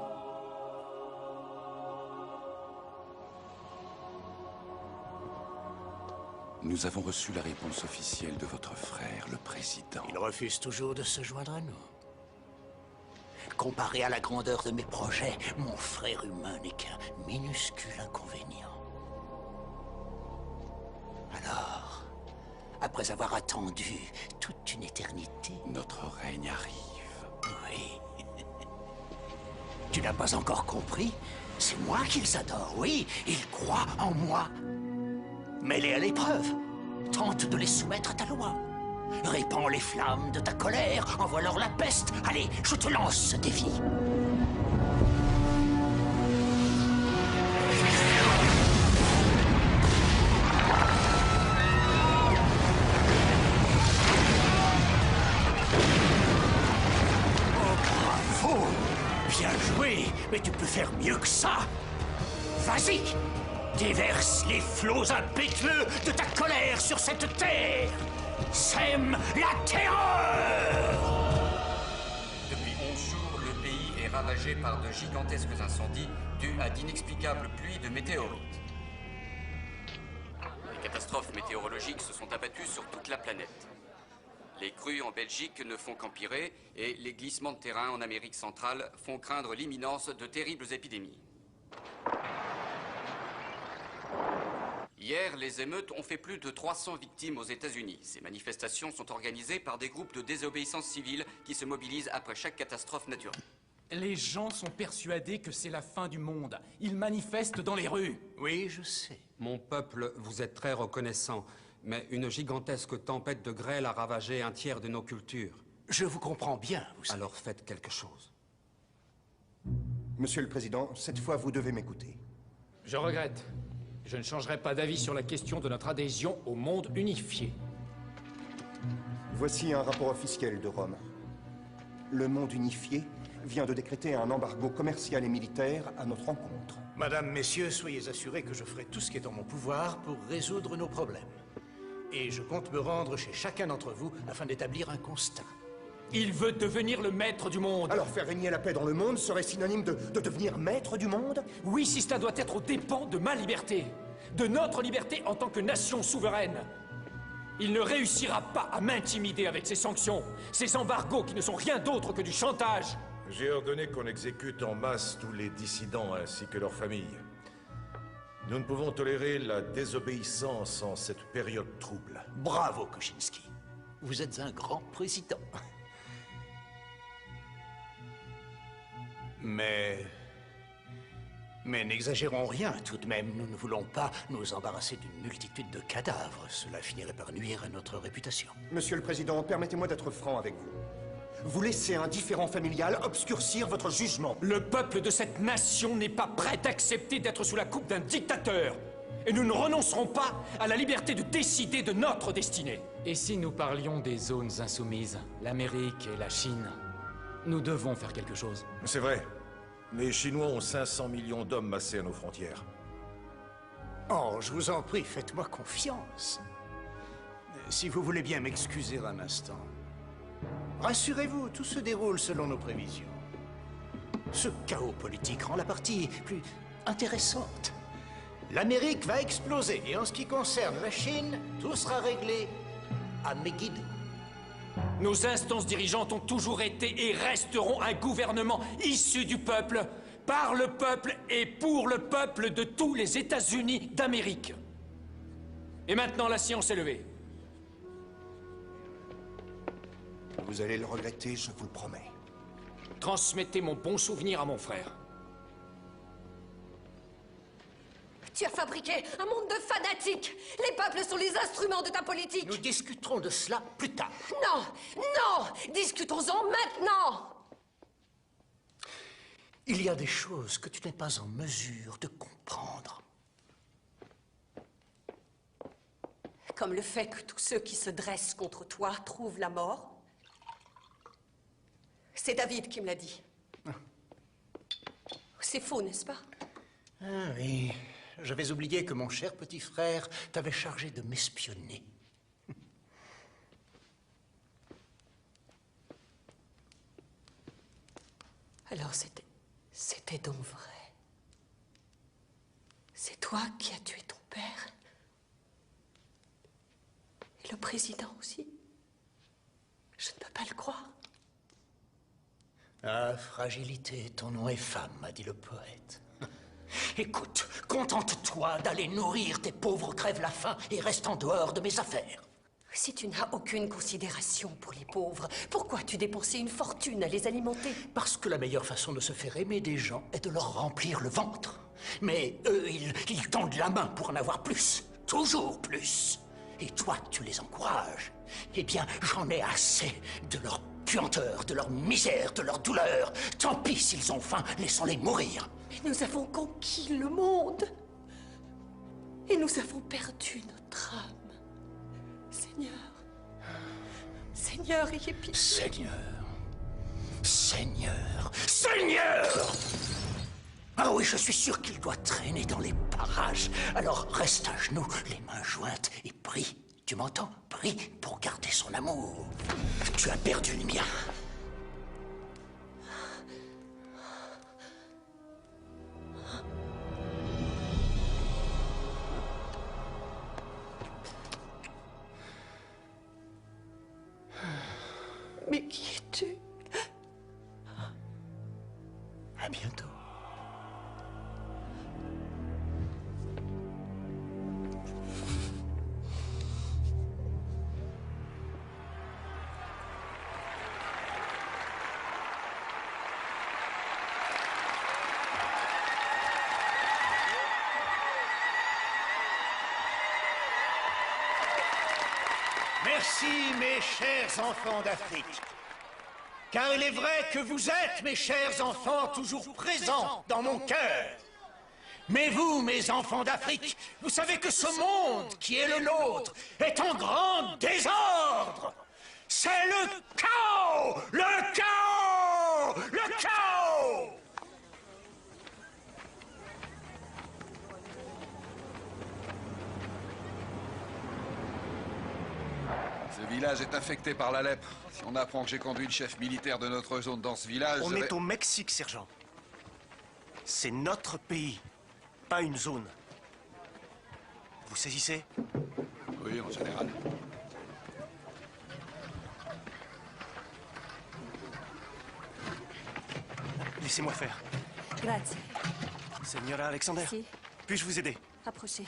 Nous avons reçu la réponse officielle de votre frère, le président. Il refuse toujours de se joindre à nous. Comparé à la grandeur de mes projets, mon frère humain n'est qu'un minuscule inconvénient. Alors, après avoir attendu toute une éternité... Notre règne arrive. Oui. Tu n'as pas encore compris? C'est moi qu'ils adorent, oui. Ils croient en moi. Mets-les à l'épreuve. Tente de les soumettre à ta loi. Répands les flammes de ta colère. Envoie-leur la peste. Allez, je te lance ce défi. Oh, bravo! Bien joué, mais tu peux faire mieux que ça. Vas-y! Déverse les flots impétueux de ta colère sur cette terre. Sème la terreur. Depuis 11 jours, le pays est ravagé par de gigantesques incendies dus à d'inexplicables pluies de météorites. Les catastrophes météorologiques se sont abattues sur toute la planète. Les crues en Belgique ne font qu'empirer et les glissements de terrain en Amérique centrale font craindre l'imminence de terribles épidémies. Hier, les émeutes ont fait plus de 300 victimes aux États-Unis. Ces manifestations sont organisées par des groupes de désobéissance civile qui se mobilisent après chaque catastrophe naturelle. Les gens sont persuadés que c'est la fin du monde. Ils manifestent dans les rues. Oui, je sais. Mon peuple vous est très reconnaissant, mais une gigantesque tempête de grêle a ravagé un tiers de nos cultures. Je vous comprends bien, vous savez. Alors faites quelque chose. Monsieur le Président, cette fois, vous devez m'écouter. Je regrette. Je ne changerai pas d'avis sur la question de notre adhésion au monde unifié. Voici un rapport officiel de Rome. Le monde unifié vient de décréter un embargo commercial et militaire à notre encontre. Madame, messieurs, soyez assurés que je ferai tout ce qui est en mon pouvoir pour résoudre nos problèmes. Et je compte me rendre chez chacun d'entre vous afin d'établir un constat. Il veut devenir le maître du monde. Alors faire régner la paix dans le monde serait synonyme de devenir maître du monde? Oui, si cela doit être aux dépens de ma liberté, de notre liberté en tant que nation souveraine. Il ne réussira pas à m'intimider avec ses sanctions, ces embargos qui ne sont rien d'autre que du chantage. J'ai ordonné qu'on exécute en masse tous les dissidents ainsi que leurs familles. Nous ne pouvons tolérer la désobéissance en cette période trouble. Bravo, Koshinsky. Vous êtes un grand président. Mais n'exagérons rien tout de même. Nous ne voulons pas nous embarrasser d'une multitude de cadavres. Cela finirait par nuire à notre réputation. Monsieur le Président, permettez-moi d'être franc avec vous. Vous laissez un différend familial obscurcir votre jugement. Le peuple de cette nation n'est pas prêt d'accepter d'être sous la coupe d'un dictateur. Et nous ne renoncerons pas à la liberté de décider de notre destinée. Et si nous parlions des zones insoumises, l'Amérique et la Chine, nous devons faire quelque chose. C'est vrai. Les Chinois ont 500 millions d'hommes massés à nos frontières. Oh, je vous en prie, faites-moi confiance. Si vous voulez bien m'excuser un instant. Rassurez-vous, tout se déroule selon nos prévisions. Ce chaos politique rend la partie plus intéressante. L'Amérique va exploser, et en ce qui concerne la Chine, tout sera réglé à Megiddo. Nos instances dirigeantes ont toujours été et resteront un gouvernement issu du peuple, par le peuple et pour le peuple de tous les États-Unis d'Amérique. Et maintenant, la science est levée. Vous allez le regretter, je vous le promets. Transmettez mon bon souvenir à mon frère. Tu as fabriqué un monde de fanatiques. Les peuples sont les instruments de ta politique. Nous discuterons de cela plus tard. Non, non, discutons-en maintenant. Il y a des choses que tu n'es pas en mesure de comprendre. Comme le fait que tous ceux qui se dressent contre toi trouvent la mort. C'est David qui me l'a dit. C'est faux, n'est-ce pas? Ah oui, j'avais oublié que mon cher petit frère t'avait chargé de m'espionner. Alors c'était donc vrai. C'est toi qui as tué ton père. Et le président aussi. Je ne peux pas le croire. Ah, fragilité, ton nom est femme, m'a dit le poète. Écoute, contente-toi d'aller nourrir tes pauvres crève-la-faim et reste en dehors de mes affaires. Si tu n'as aucune considération pour les pauvres, pourquoi as-tu dépensé une fortune à les alimenter? Parce que la meilleure façon de se faire aimer des gens est de leur remplir le ventre. Mais eux, ils tendent la main pour en avoir plus. Toujours plus. Et toi, tu les encourages. Eh bien, j'en ai assez de leur puanteur, de leur misère, de leur douleur. Tant pis s'ils ont faim, laissons-les mourir. Mais nous avons conquis le monde. Et nous avons perdu notre âme. Seigneur. Seigneur, ayez pitié. Seigneur. Seigneur. Seigneur! Ah oui, je suis sûr qu'il doit traîner dans les parages. Alors reste à genoux, les mains jointes, et prie. Tu m'entends? Prie pour garder son amour. Tu as perdu le mien. Mais qui es-tu? À bientôt. Merci, mes chers enfants d'Afrique. Car il est vrai que vous êtes, mes chers enfants, toujours présents dans mon cœur. Mais vous, mes enfants d'Afrique, vous savez que ce monde qui est le nôtre est en grand désordre. C'est le chaos! Le chaos! Le chaos! Ce village est infecté par la lèpre. Si on apprend que j'ai conduit le chef militaire de notre zone dans ce village... On est au Mexique, sergent. C'est notre pays, pas une zone. Vous saisissez? Oui, en général. Laissez-moi faire. Grazie. Señora Alexander, Si. puis-je vous aider? Approchez.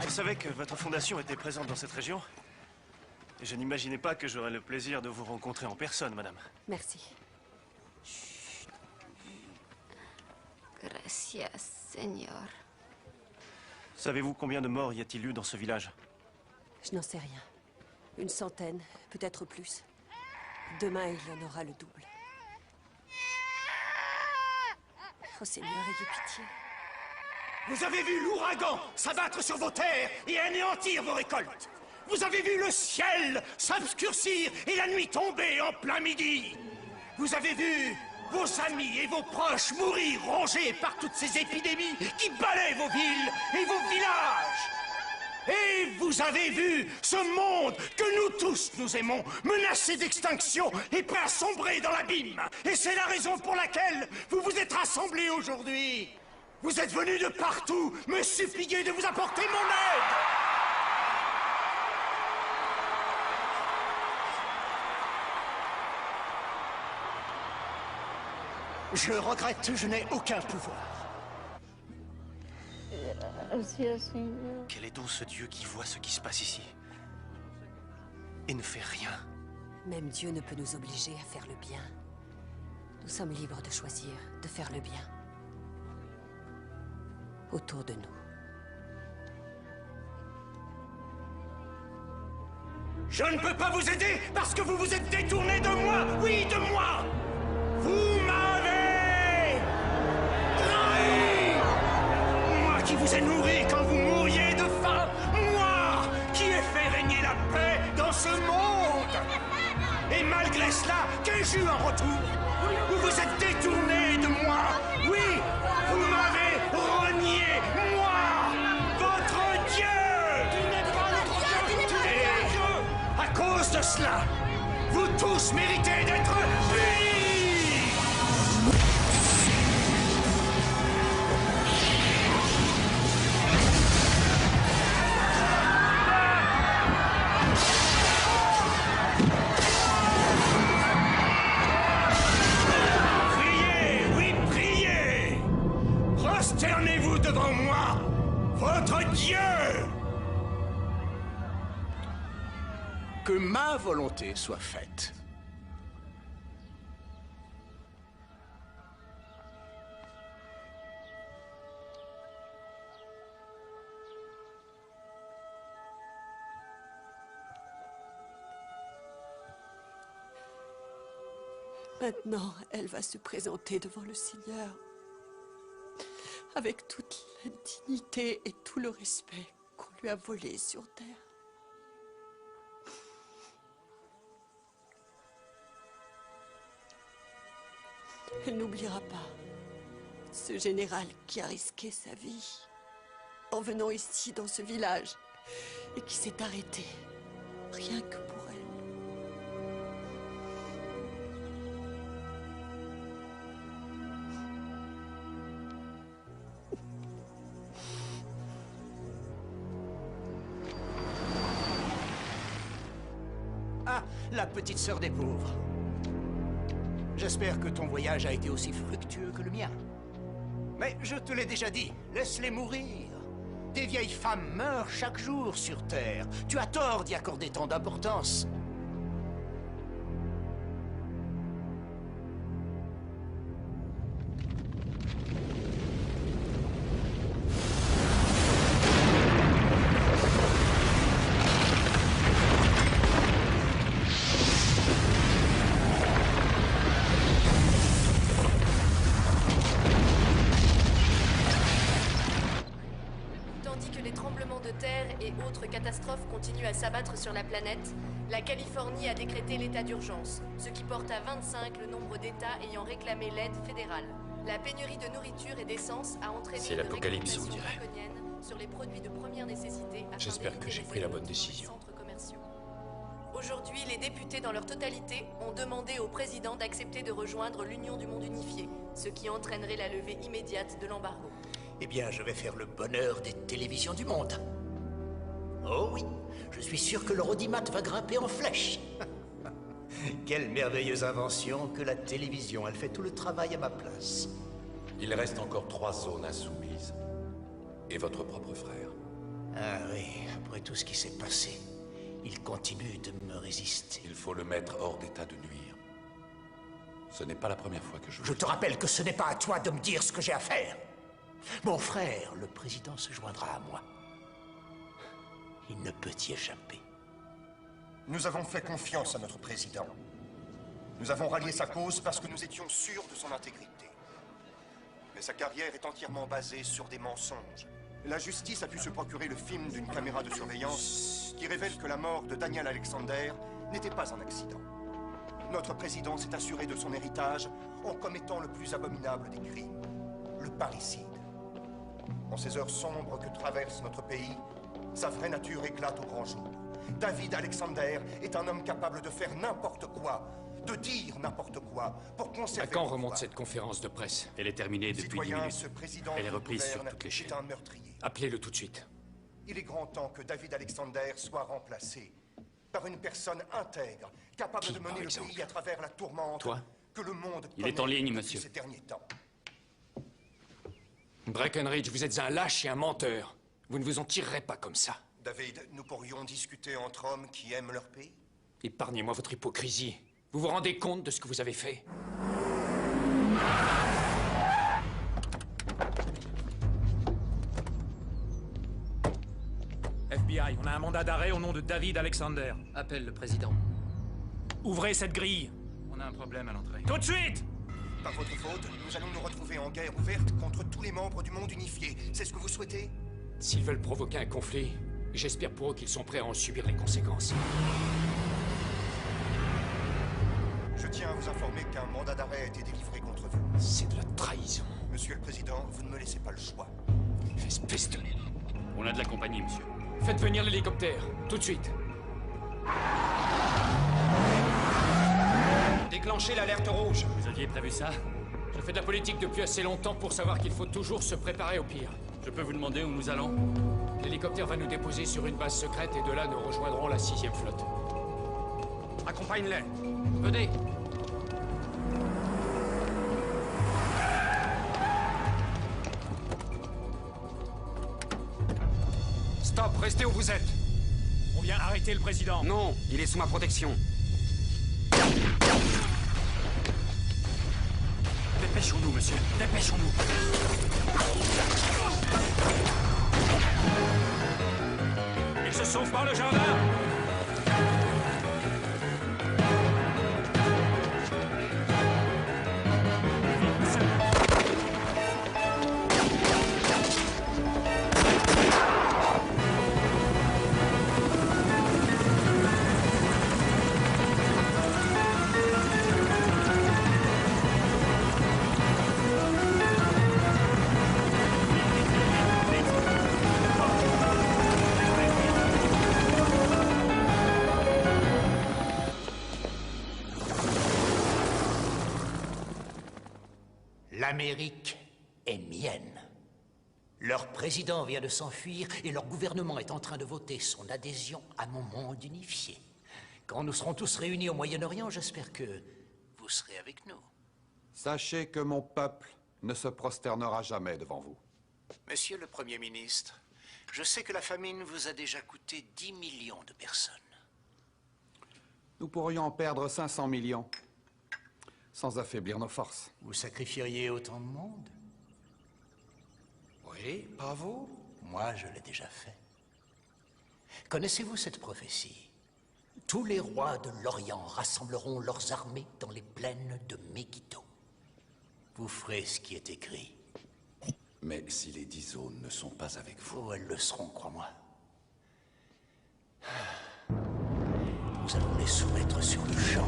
Je savais que votre fondation était présente dans cette région. Et je n'imaginais pas que j'aurais le plaisir de vous rencontrer en personne, madame. Merci. Gracias, señor. Savez-vous combien de morts y a-t-il eu dans ce village? Je n'en sais rien. Une centaine, peut-être plus. Demain, il y en aura le double. Oh Seigneur, ayez pitié. Vous avez vu l'ouragan s'abattre sur vos terres et anéantir vos récoltes. Vous avez vu le ciel s'obscurcir et la nuit tomber en plein midi. Vous avez vu vos amis et vos proches mourir rongés par toutes ces épidémies qui balaient vos villes et vos villages. Et vous avez vu ce monde que nous tous nous aimons menacé d'extinction et prêt à sombrer dans l'abîme. Et c'est la raison pour laquelle vous vous êtes rassemblés aujourd'hui. Vous êtes venus de partout me supplier de vous apporter mon aide. Je regrette, je n'ai aucun pouvoir. Quel est donc ce Dieu qui voit ce qui se passe ici et ne fait rien? Même Dieu ne peut nous obliger à faire le bien. Nous sommes libres de choisir, de faire le bien. Autour de nous. Je ne peux pas vous aider parce que vous vous êtes détourné de moi. Oui, de moi. Vous m'avez trahi. Moi qui vous ai nourri quand vous mouriez de faim. Moi qui ai fait régner la paix dans ce monde. Et malgré cela, qu'ai-je eu en retour? Vous vous êtes détourné de moi. Oui, vous m'avez renié, moi, votre Dieu. Et à cause de cela, vous tous méritez d'être punis. Priez, oui, priez. Prosternez-vous devant moi, votre Dieu. Que ma volonté soit faite. Maintenant, elle va se présenter devant le Seigneur avec toute la dignité et tout le respect qu'on lui a volé sur terre. Elle n'oubliera pas ce général qui a risqué sa vie en venant ici dans ce village et qui s'est arrêté rien que pour elle. Ah, la petite sœur des pauvres. J'espère que ton voyage a été aussi fructueux que le mien. Mais je te l'ai déjà dit, laisse-les mourir. Des vieilles femmes meurent chaque jour sur Terre. Tu as tort d'y accorder tant d'importance. Tandis que les tremblements de terre et autres catastrophes continuent à s'abattre sur la planète, la Californie a décrété l'état d'urgence, ce qui porte à 25 le nombre d'États ayant réclamé l'aide fédérale. La pénurie de nourriture et d'essence a entraîné C'est une l'apocalypse, on réglementation dirait. draconienne sur les produits de première nécessité afin J'espère que j'ai pris la bonne décision. centres commerciaux. Aujourd'hui, les députés dans leur totalité ont demandé au président d'accepter de rejoindre l'Union du monde unifié, ce qui entraînerait la levée immédiate de l'embargo. Eh bien, je vais faire le bonheur des télévisions du monde. Oh oui, je suis sûr que le Rodimat va grimper en flèche. Quelle merveilleuse invention que la télévision. Elle fait tout le travail à ma place. Il reste encore 3 zones insoumises. Et votre propre frère. Ah oui, après tout ce qui s'est passé, il continue de me résister. Il faut le mettre hors d'état de nuire. Ce n'est pas la première fois que Je te rappelle que ce n'est pas à toi de me dire ce que j'ai à faire. Mon frère, le président, se joindra à moi. Il ne peut y échapper. Nous avons fait confiance à notre président. Nous avons rallié sa cause parce que nous étions sûrs de son intégrité. Mais sa carrière est entièrement basée sur des mensonges. La justice a pu se procurer le film d'une caméra de surveillance qui révèle que la mort de Daniel Alexander n'était pas un accident. Notre président s'est assuré de son héritage en commettant le plus abominable des crimes, le parricide. En ces heures sombres que traverse notre pays, sa vraie nature éclate au grand jour. David Alexander est un homme capable de faire n'importe quoi, de dire n'importe quoi, pour conserver... À quand remonte cette conférence de presse? Elle est terminée depuis 10 Citoyen, minutes. ce président Elle est qui reprise sur gouverne toutes les est chaînes. un meurtrier. Appelez-le tout de suite. Il est grand temps que David Alexander soit remplacé par une personne intègre, capable de mener le pays à travers la tourmente Toi que le monde Il est en connaît ligne, depuis monsieur. ces derniers temps. Breckenridge, vous êtes un lâche et un menteur. Vous ne vous en tirerez pas comme ça. David, nous pourrions discuter entre hommes qui aiment leur pays? Épargnez-moi votre hypocrisie. Vous vous rendez compte de ce que vous avez fait? FBI, on a un mandat d'arrêt au nom de David Alexander. Appelle le président. Ouvrez cette grille. On a un problème à l'entrée. Tout de suite! Par votre faute, nous allons nous retrouver en guerre ouverte contre tous les membres du monde unifié. C'est ce que vous souhaitez? S'ils veulent provoquer un conflit, j'espère pour eux qu'ils sont prêts à en subir les conséquences. Je tiens à vous informer qu'un mandat d'arrêt a été délivré contre vous. C'est de la trahison. Monsieur le Président, vous ne me laissez pas le choix. Espèce de... On a de la compagnie, monsieur. Faites venir l'hélicoptère, tout de suite. Déclenchez l'alerte rouge. Vous aviez prévu ça? Je fais de la politique depuis assez longtemps pour savoir qu'il faut toujours se préparer au pire. Je peux vous demander où nous allons? L'hélicoptère va nous déposer sur une base secrète et de là nous rejoindrons la 6e flotte. Accompagne-les. Venez. Stop, restez où vous êtes. On vient arrêter le président. Non, il est sous ma protection. Dépêchons-nous, monsieur. Dépêchons-nous. Il se sauve par le jardin. L'Amérique est mienne. Leur président vient de s'enfuir et leur gouvernement est en train de voter son adhésion à mon monde unifié. Quand nous serons tous réunis au Moyen-Orient, j'espère que vous serez avec nous. Sachez que mon peuple ne se prosternera jamais devant vous. Monsieur le Premier ministre, je sais que la famine vous a déjà coûté 10 millions de personnes. Nous pourrions en perdre 500 millions, sans affaiblir nos forces. Vous sacrifieriez autant de monde? Oui, pas vous? Moi, je l'ai déjà fait. Connaissez-vous cette prophétie? Tous les rois de l'Orient rassembleront leurs armées dans les plaines de Megiddo. Vous ferez ce qui est écrit. Mais si les 10 zones ne sont pas avec vous... Oh, elles le seront, crois-moi. Nous allons les soumettre sur le champ.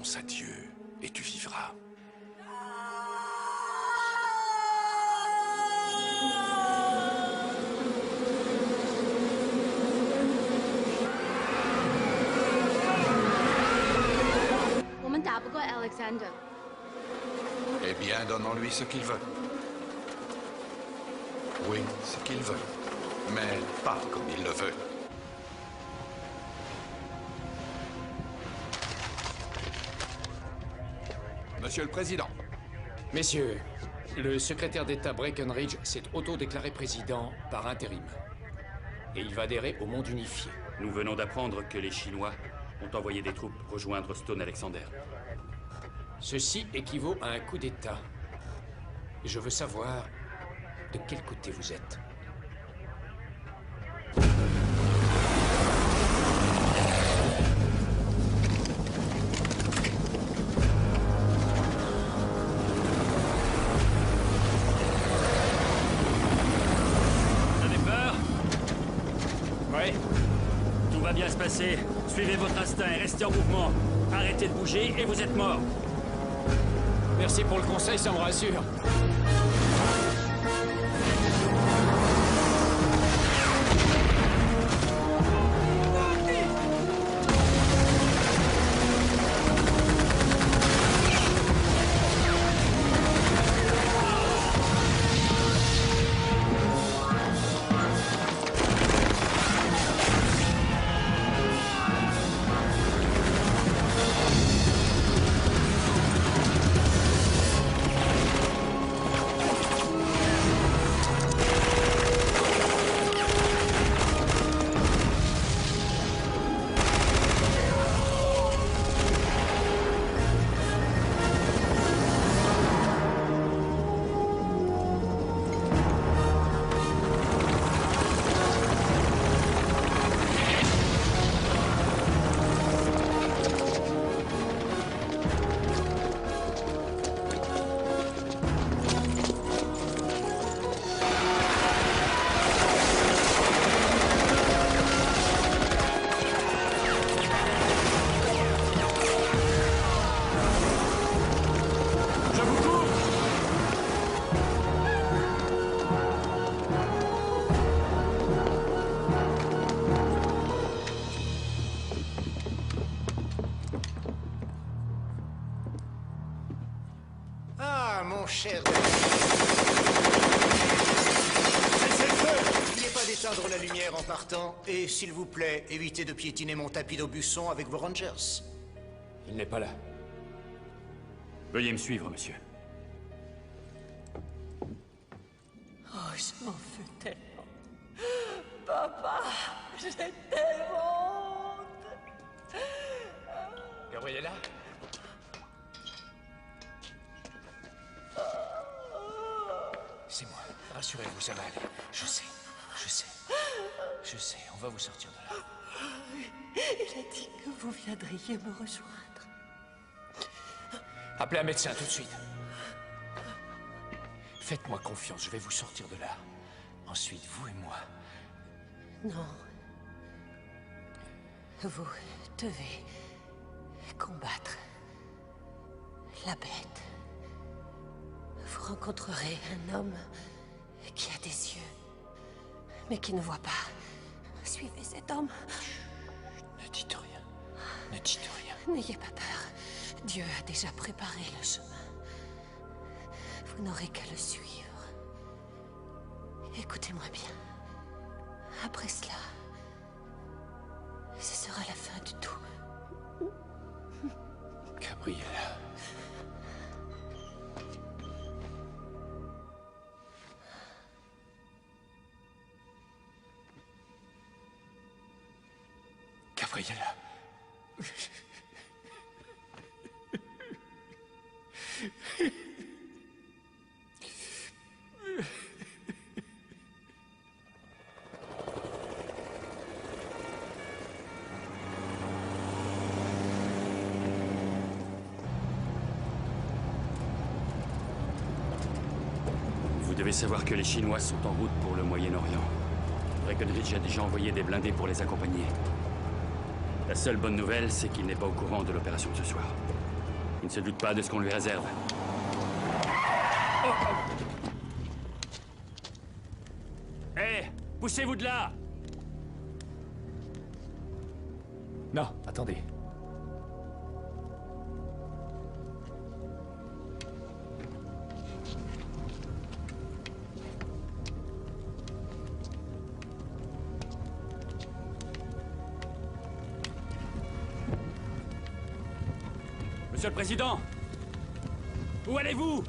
Pense à Dieu et tu vivras. Alexander. Eh bien, donnons-lui ce qu'il veut. Oui, ce qu'il veut. Mais pas comme il le veut. Monsieur le Président. Messieurs, le secrétaire d'État Breckenridge s'est auto-déclaré président par intérim. Et il va adhérer au monde unifié. Nous venons d'apprendre que les Chinois ont envoyé des troupes rejoindre Stone Alexander. Ceci équivaut à un coup d'État. Je veux savoir de quel côté vous êtes. Vous avez peur? Oui. Tout va bien se passer. Suivez votre instinct et restez en mouvement. Arrêtez de bouger et vous êtes mort. Merci pour le conseil, ça me rassure. Cher. N'oubliez pas d'éteindre la lumière en partant. Et s'il vous plaît, évitez de piétiner mon tapis d'Aubusson avec vos Rangers. Il n'est pas là. Veuillez me suivre, monsieur. Oh, je m'en veux tellement. Papa, j'ai tellement honte. Gabriella? C'est moi. Rassurez-vous, ça va aller. Je sais. On va vous sortir de là. Il a dit que vous viendriez me rejoindre. Appelez un médecin tout de suite. Faites-moi confiance, je vais vous sortir de là. Ensuite, vous et moi. Non. Vous devez combattre la bête. Vous rencontrerez un homme qui a des yeux, mais qui ne voit pas. Suivez cet homme. Ne dites rien. Ne dites rien. N'ayez pas peur. Dieu a déjà préparé le chemin. Vous n'aurez qu'à le suivre. Écoutez-moi bien. Après cela, ce sera la fin du tout. Gabriella. Gabriella. Vous devez savoir que les Chinois sont en route pour le Moyen-Orient. Breckenridge a déjà envoyé des blindés pour les accompagner. La seule bonne nouvelle, c'est qu'il n'est pas au courant de l'opération de ce soir. ne se doute pas de ce qu'on lui réserve. Hé, poussez-vous de là! Non, attendez. Monsieur le Président! Où allez-vous?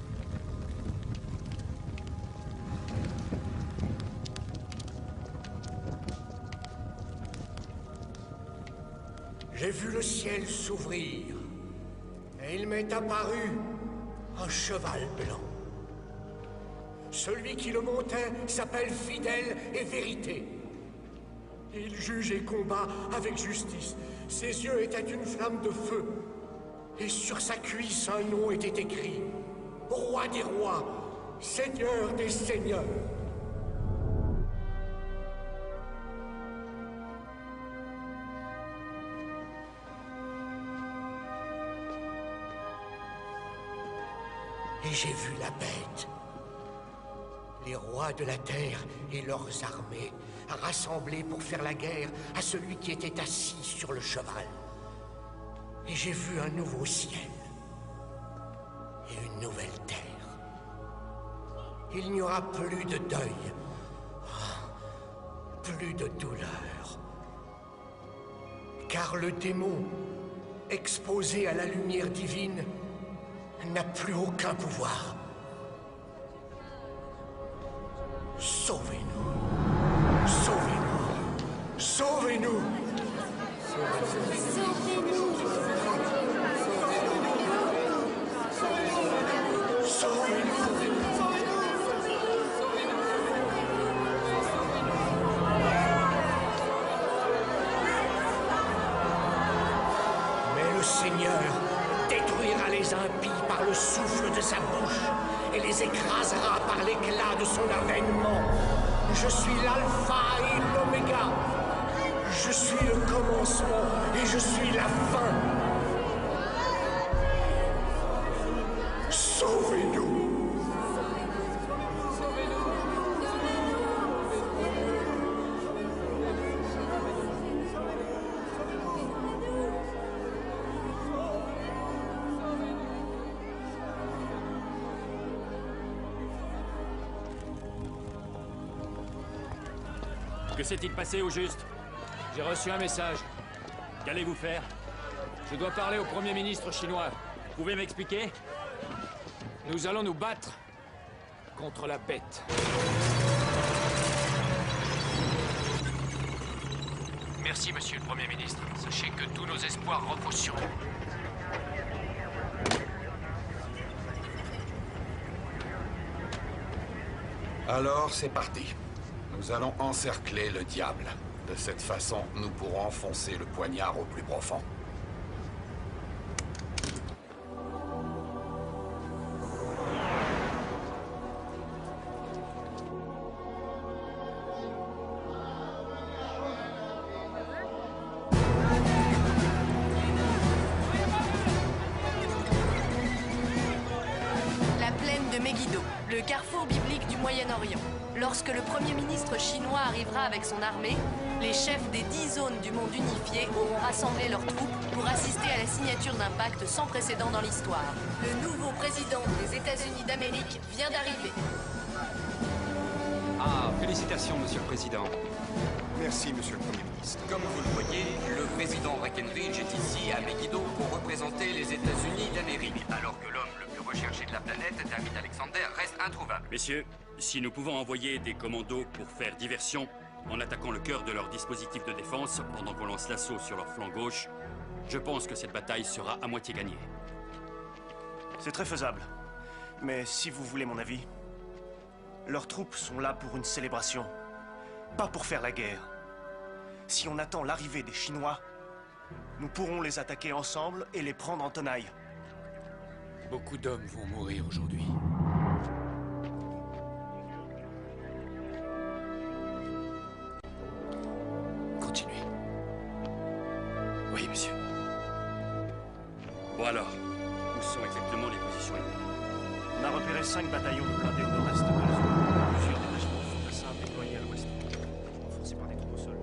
J'ai vu le ciel s'ouvrir, et il m'est apparu un cheval blanc. Celui qui le montait s'appelle Fidèle et Vérité. Il juge et combat avec justice. Ses yeux étaient une flamme de feu. Et sur sa cuisse, un nom était écrit. Roi des rois, Seigneur des seigneurs. Et j'ai vu la bête. Les rois de la terre et leurs armées rassemblés pour faire la guerre à celui qui était assis sur le cheval. Et j'ai vu un nouveau ciel et une nouvelle terre. Il n'y aura plus de deuil, plus de douleur. Car le démon, exposé à la lumière divine, n'a plus aucun pouvoir. Sauvez-nous. Sauvez-nous. Sauvez-nous. Mais le Seigneur détruira les impies par le souffle de sa bouche et les écrasera par l'éclat de son avènement. Je suis l'alpha et l'oméga. Je suis le commencement et je suis la fin. Sauvez-nous. Que s'est-il passé au juste? J'ai reçu un message. Qu'allez-vous faire? Je dois parler au Premier ministre chinois. Vous pouvez m'expliquer? Nous allons nous battre contre la bête. Merci, monsieur le Premier ministre. Sachez que tous nos espoirs reposent sur vous. Alors, c'est parti. Nous allons encercler le diable. De cette façon, nous pourrons enfoncer le poignard au plus profond. La plaine de Megiddo, le carrefour biblique du Moyen-Orient. Lorsque le Premier ministre chinois arrivera avec son armée, les chefs des 10 zones du monde unifié auront rassemblé leurs troupes pour assister à la signature d'un pacte sans précédent dans l'histoire. Le nouveau président des États-Unis d'Amérique vient d'arriver. Ah, félicitations, Monsieur le Président. Merci, Monsieur le Premier ministre. Comme vous le voyez, le président Breckenridge est ici, à Megiddo, pour représenter les États-Unis d'Amérique, alors que l'homme le plus recherché de la planète, David Alexander, reste introuvable. Messieurs, si nous pouvons envoyer des commandos pour faire diversion, en attaquant le cœur de leur dispositif de défense, pendant qu'on lance l'assaut sur leur flanc gauche, je pense que cette bataille sera à moitié gagnée. C'est très faisable. Mais si vous voulez mon avis, leurs troupes sont là pour une célébration, pas pour faire la guerre. Si on attend l'arrivée des Chinois, nous pourrons les attaquer ensemble et les prendre en tenaille. Beaucoup d'hommes vont mourir aujourd'hui. Continuez. Oui, monsieur. Bon alors, Où sont exactement les positions ennemies? On a repéré 5 bataillons de blindés au nord-est de la zone. Plusieurs détachements de fantassins déployés à l'ouest, renforcés par des troupes au sol.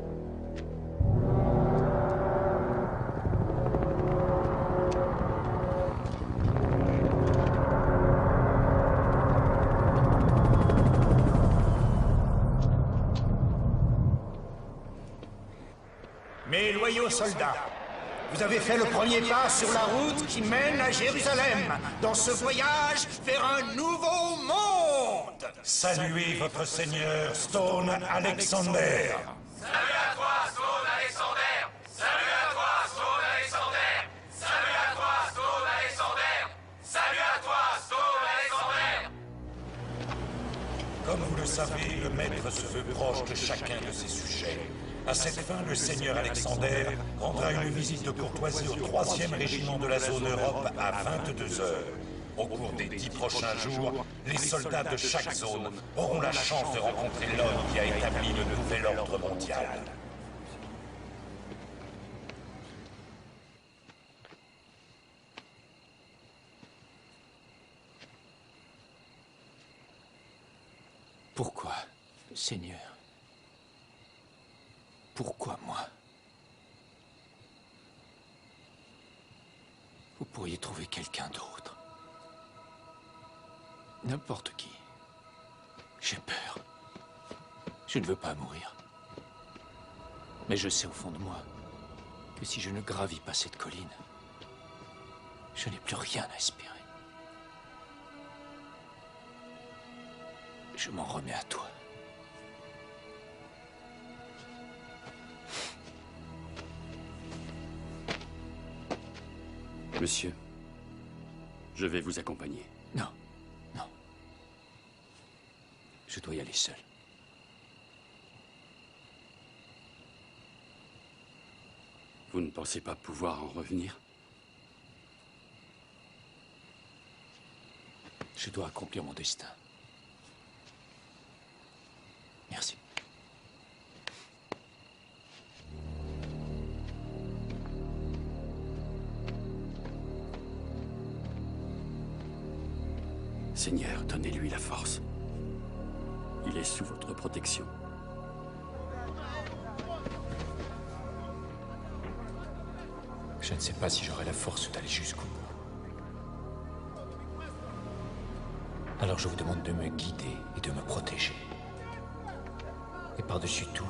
Mes loyaux soldats, vous avez fait le premier pas sur la route qui mène à Jérusalem, dans ce voyage vers un nouveau monde. Saluez votre seigneur Stone Alexander. Salut à toi, Stone Alexander! Salut à toi, Stone Alexander! Salut à toi, Stone Alexander! Salut à toi, Stone Alexander! Comme vous le savez, le maître se veut proche de chacun de ses sujets. À cette fin, le seigneur Alexander rendra une visite de courtoisie au 3e régiment de la zone Europe à 22 heures. Au cours des 10 prochains jours, les soldats de chaque zone auront la chance de rencontrer l'homme qui a établi le nouvel ordre mondial. Pourquoi, Seigneur? Pourquoi moi? Vous pourriez trouver quelqu'un d'autre. N'importe qui. J'ai peur. Je ne veux pas mourir. Mais je sais au fond de moi que si je ne gravis pas cette colline, je n'ai plus rien à espérer. Je m'en remets à toi. Monsieur, je vais vous accompagner. Non, non. Je dois y aller seul. Vous ne pensez pas pouvoir en revenir? Je dois accomplir mon destin. Merci. Seigneur, donnez-lui la force. Il est sous votre protection. Je ne sais pas si j'aurai la force d'aller jusqu'au bout. Alors je vous demande de me guider et de me protéger. Et par-dessus tout,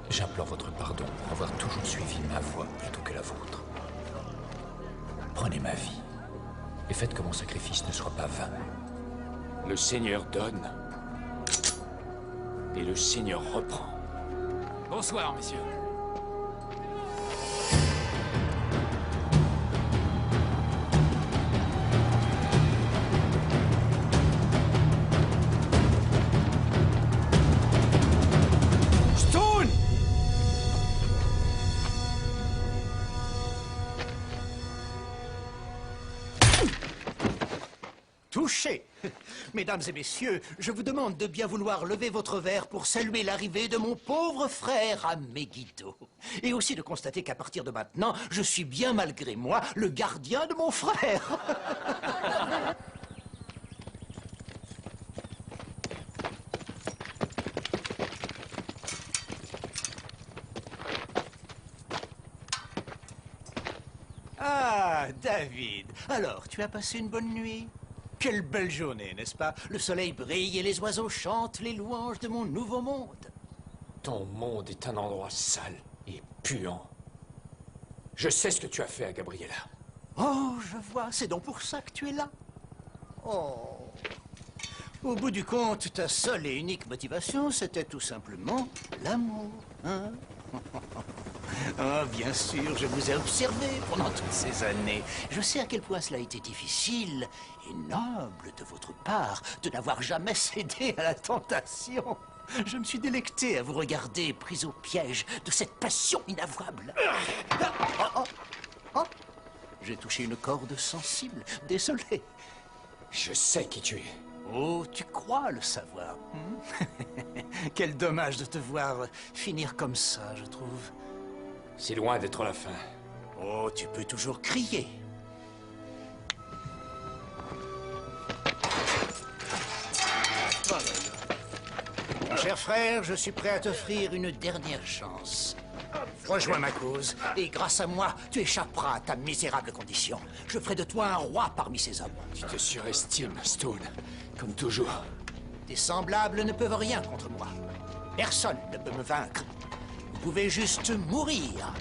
j'implore votre pardon pour avoir toujours suivi ma voie plutôt que la vôtre. Prenez ma vie et faites que mon sacrifice ne soit pas vain. Le Seigneur donne et le Seigneur reprend. Bonsoir, messieurs. Stone! Touché! Mesdames et messieurs, je vous demande de bien vouloir lever votre verre pour saluer l'arrivée de mon pauvre frère à Megiddo. Et aussi de constater qu'à partir de maintenant, je suis bien malgré moi le gardien de mon frère. Ah, David, alors tu as passé une bonne nuit? Quelle belle journée, n'est-ce pas? Le soleil brille et les oiseaux chantent les louanges de mon nouveau monde. Ton monde est un endroit sale et puant. Je sais ce que tu as fait à Gabriella. Oh, je vois, c'est donc pour ça que tu es là. Oh. Au bout du compte, ta seule et unique motivation, c'était tout simplement l'amour, hein? Ah, bien sûr, je vous ai observé pendant toutes ces années. Je sais à quel point cela a été difficile et noble de votre part de n'avoir jamais cédé à la tentation. Je me suis délecté à vous regarder pris au piège de cette passion inavouable. Oh, j'ai touché une corde sensible. Désolé. Je sais qui tu es. Oh, tu crois le savoir. Quel dommage de te voir finir comme ça, je trouve. C'est loin d'être la fin. Oh, tu peux toujours crier. Cher frère, je suis prêt à t'offrir une dernière chance. Rejoins ma cause, et grâce à moi, tu échapperas à ta misérable condition. Je ferai de toi un roi parmi ces hommes. Tu te surestimes, Stone, comme toujours. Tes semblables ne peuvent rien contre moi. Personne ne peut me vaincre. Vous pouvez juste mourir.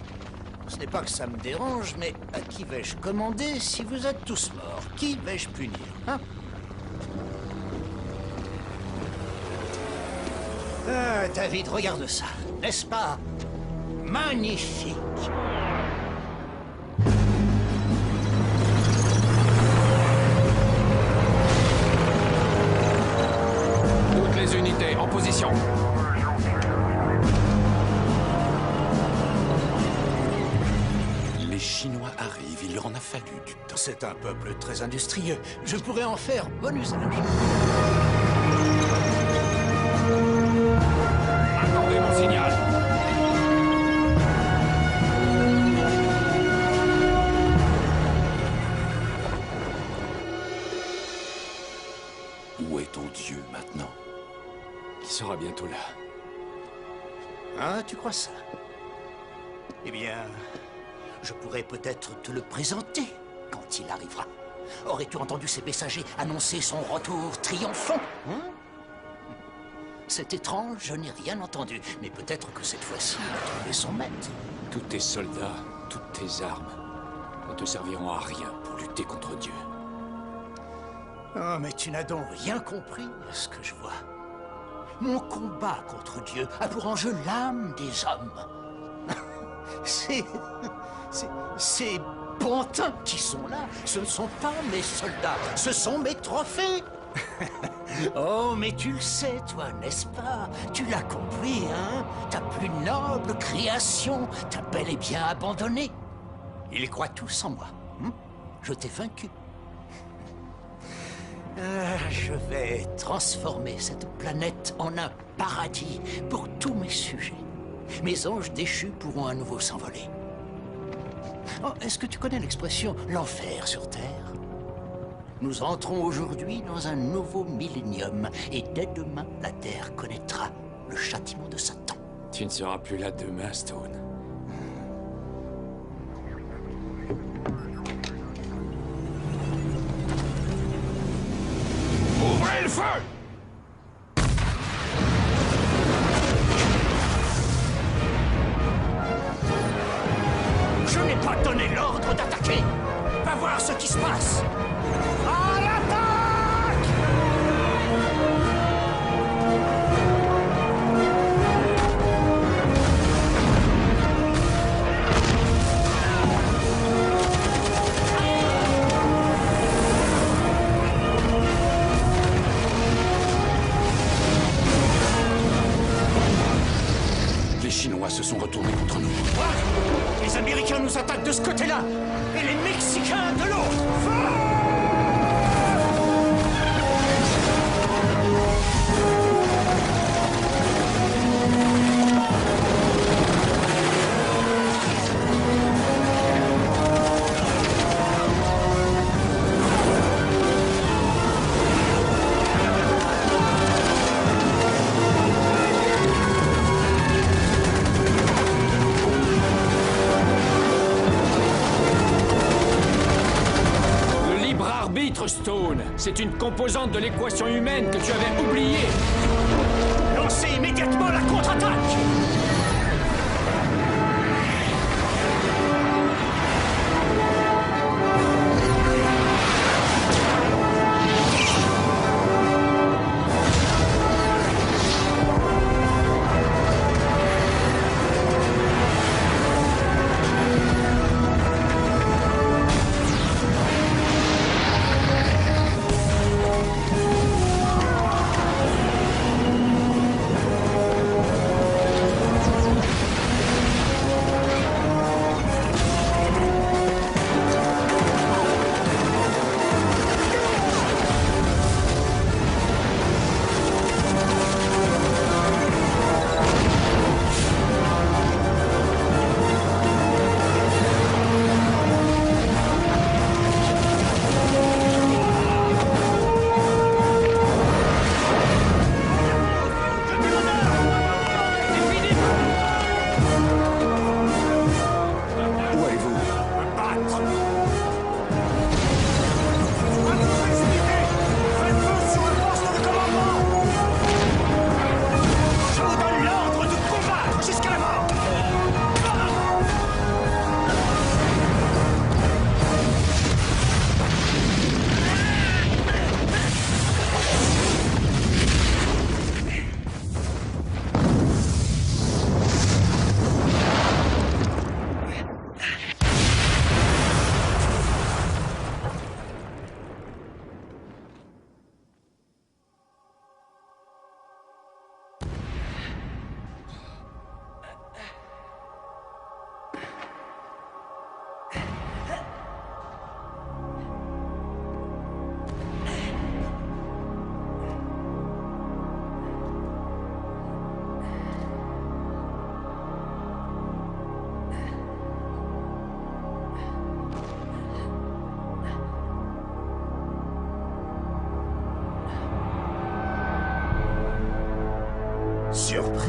Ce n'est pas que ça me dérange, mais à qui vais-je commander si vous êtes tous morts? Qui vais-je punir, hein? Ah, David, regarde ça. N'est-ce pas magnifique? Toutes les unités en position. Les Chinois arrivent, il leur en a fallu du temps. C'est un peuple très industrieux. Je pourrais en faire bon usage. Attendez mon signal. Où est ton Dieu maintenant? Il sera bientôt là. Ah, tu crois ça? Eh bien, je pourrais peut-être te le présenter quand il arrivera. Aurais-tu entendu ces messagers annoncer son retour triomphant, hein? C'est étrange, je n'ai rien entendu. Mais peut-être que cette fois-ci, il a trouvé son maître. Tous tes soldats, toutes tes armes ne te serviront à rien pour lutter contre Dieu. Oh, mais tu n'as donc rien compris à ce que je vois. Mon combat contre Dieu a pour enjeu l'âme des hommes. Ces pantins qui sont là, ce ne sont pas mes soldats, ce sont mes trophées. Oh, mais tu le sais, toi, n'est-ce pas? Tu l'as compris, hein? Ta plus noble création t'a bel et bien abandonné. Ils croient tous en moi. Je t'ai vaincu. Je vais transformer cette planète en un paradis pour tous mes sujets. Mes anges déchus pourront à nouveau s'envoler. Oh, est-ce que tu connais l'expression « l'enfer sur Terre » ? Nous entrons aujourd'hui dans un nouveau millénium, et dès demain, la Terre connaîtra le châtiment de Satan. Tu ne seras plus là demain, Stone. Ouvrez le feu! Je n'ai pas donné l'ordre d'attaquer. Va voir ce qui se passe. À l'attaque! Les Chinois se sont retournés contre nous. Quoi? Les Américains nous attaquent de ce côté-là et les Mexicains de l'autre. Stone, c'est une composante de l'équation humaine que tu avais oubliée. Lancez immédiatement la contre-attaque!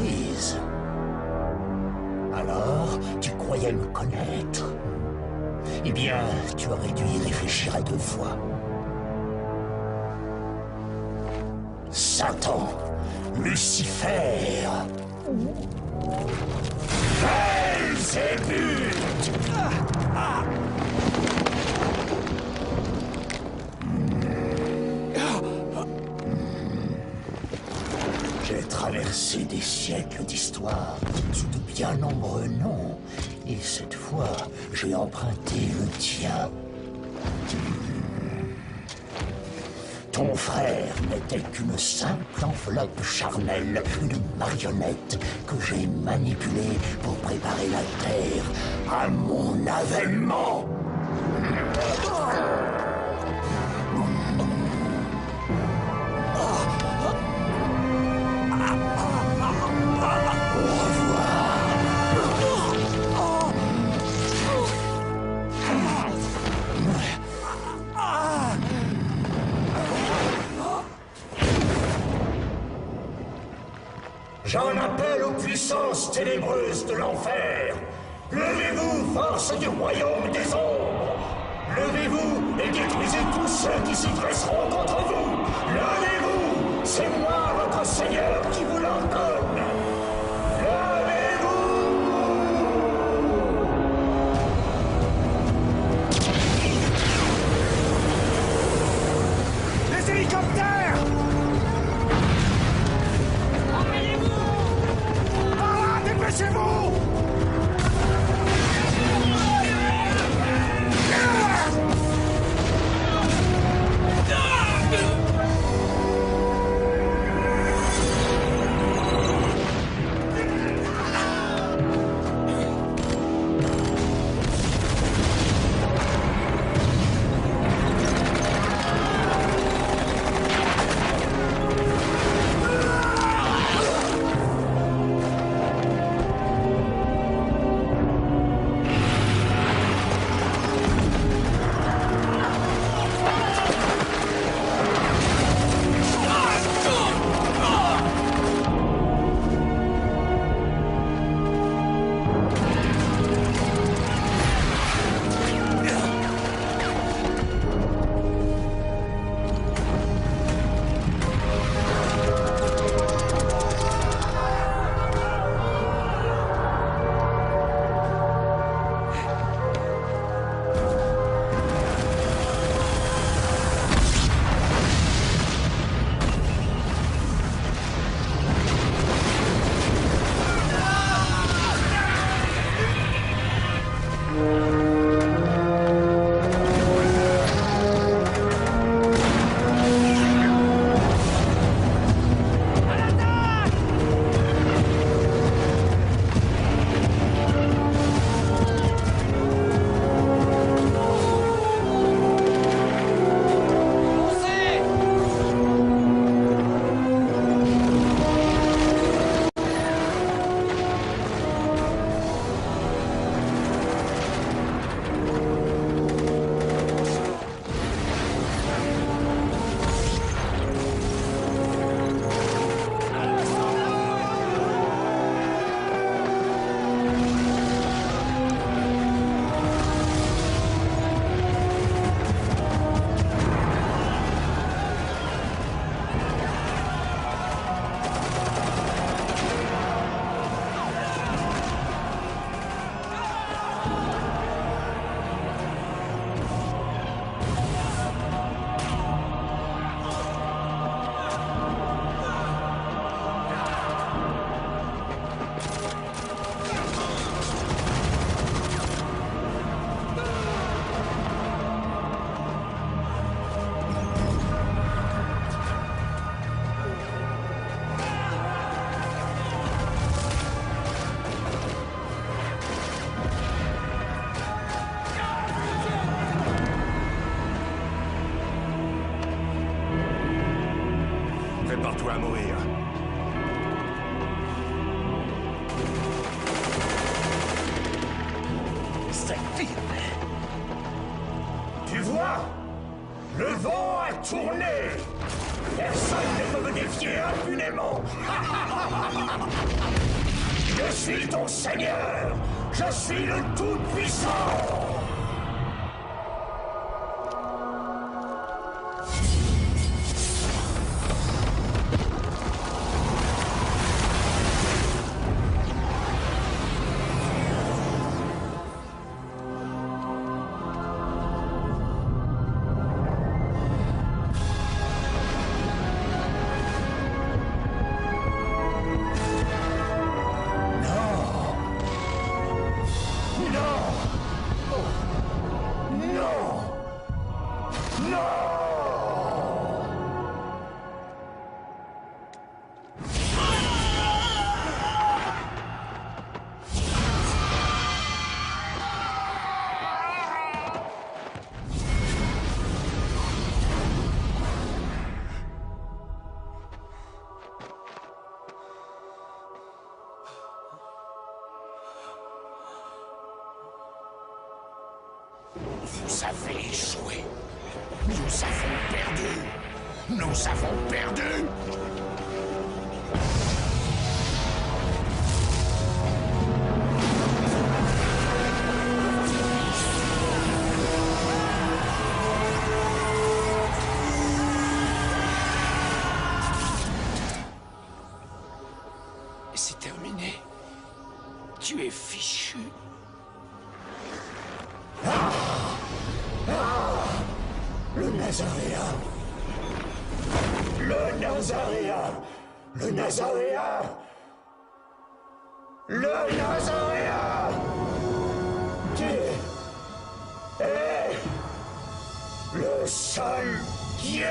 surprise. Alors, tu croyais me connaître? Eh bien, tu aurais dû y réfléchir à 2 fois. Satan, Lucifer, Belzébuth. J'ai traversé des siècles d'histoire sous de bien nombreux noms, et cette fois, j'ai emprunté le tien. Ton frère n'était qu'une simple enveloppe charnelle, une marionnette que j'ai manipulée pour préparer la Terre à mon avènement. J'en appelle aux puissances ténébreuses de l'enfer. Levez-vous, force du royaume des ombres. Levez-vous et détruisez tous ceux qui s'y dresseront contre vous. Levez-vous, c'est moi, votre Seigneur, qui vous l'ordonne. Les hélicoptères! Dépêchez-vous! Prépare-toi à mourir. C'est pire. Tu vois? Le vent a tourné. Personne ne peut me défier impunément. Je suis ton seigneur. Je suis le Tout-Puissant. Vous avez échoué. Nous avons perdu. Nous avons perdu. C'est terminé. Tu es fichu. Le Nazaréen. Le Nazaréen. Le Nazaréen. Le Nazaréen. Tu es le seul Dieu.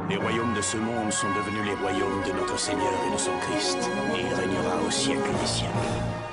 Les royaumes de ce monde sont devenus les royaumes de notre Seigneur et de son Christ, et il régnera au siècle des siècles.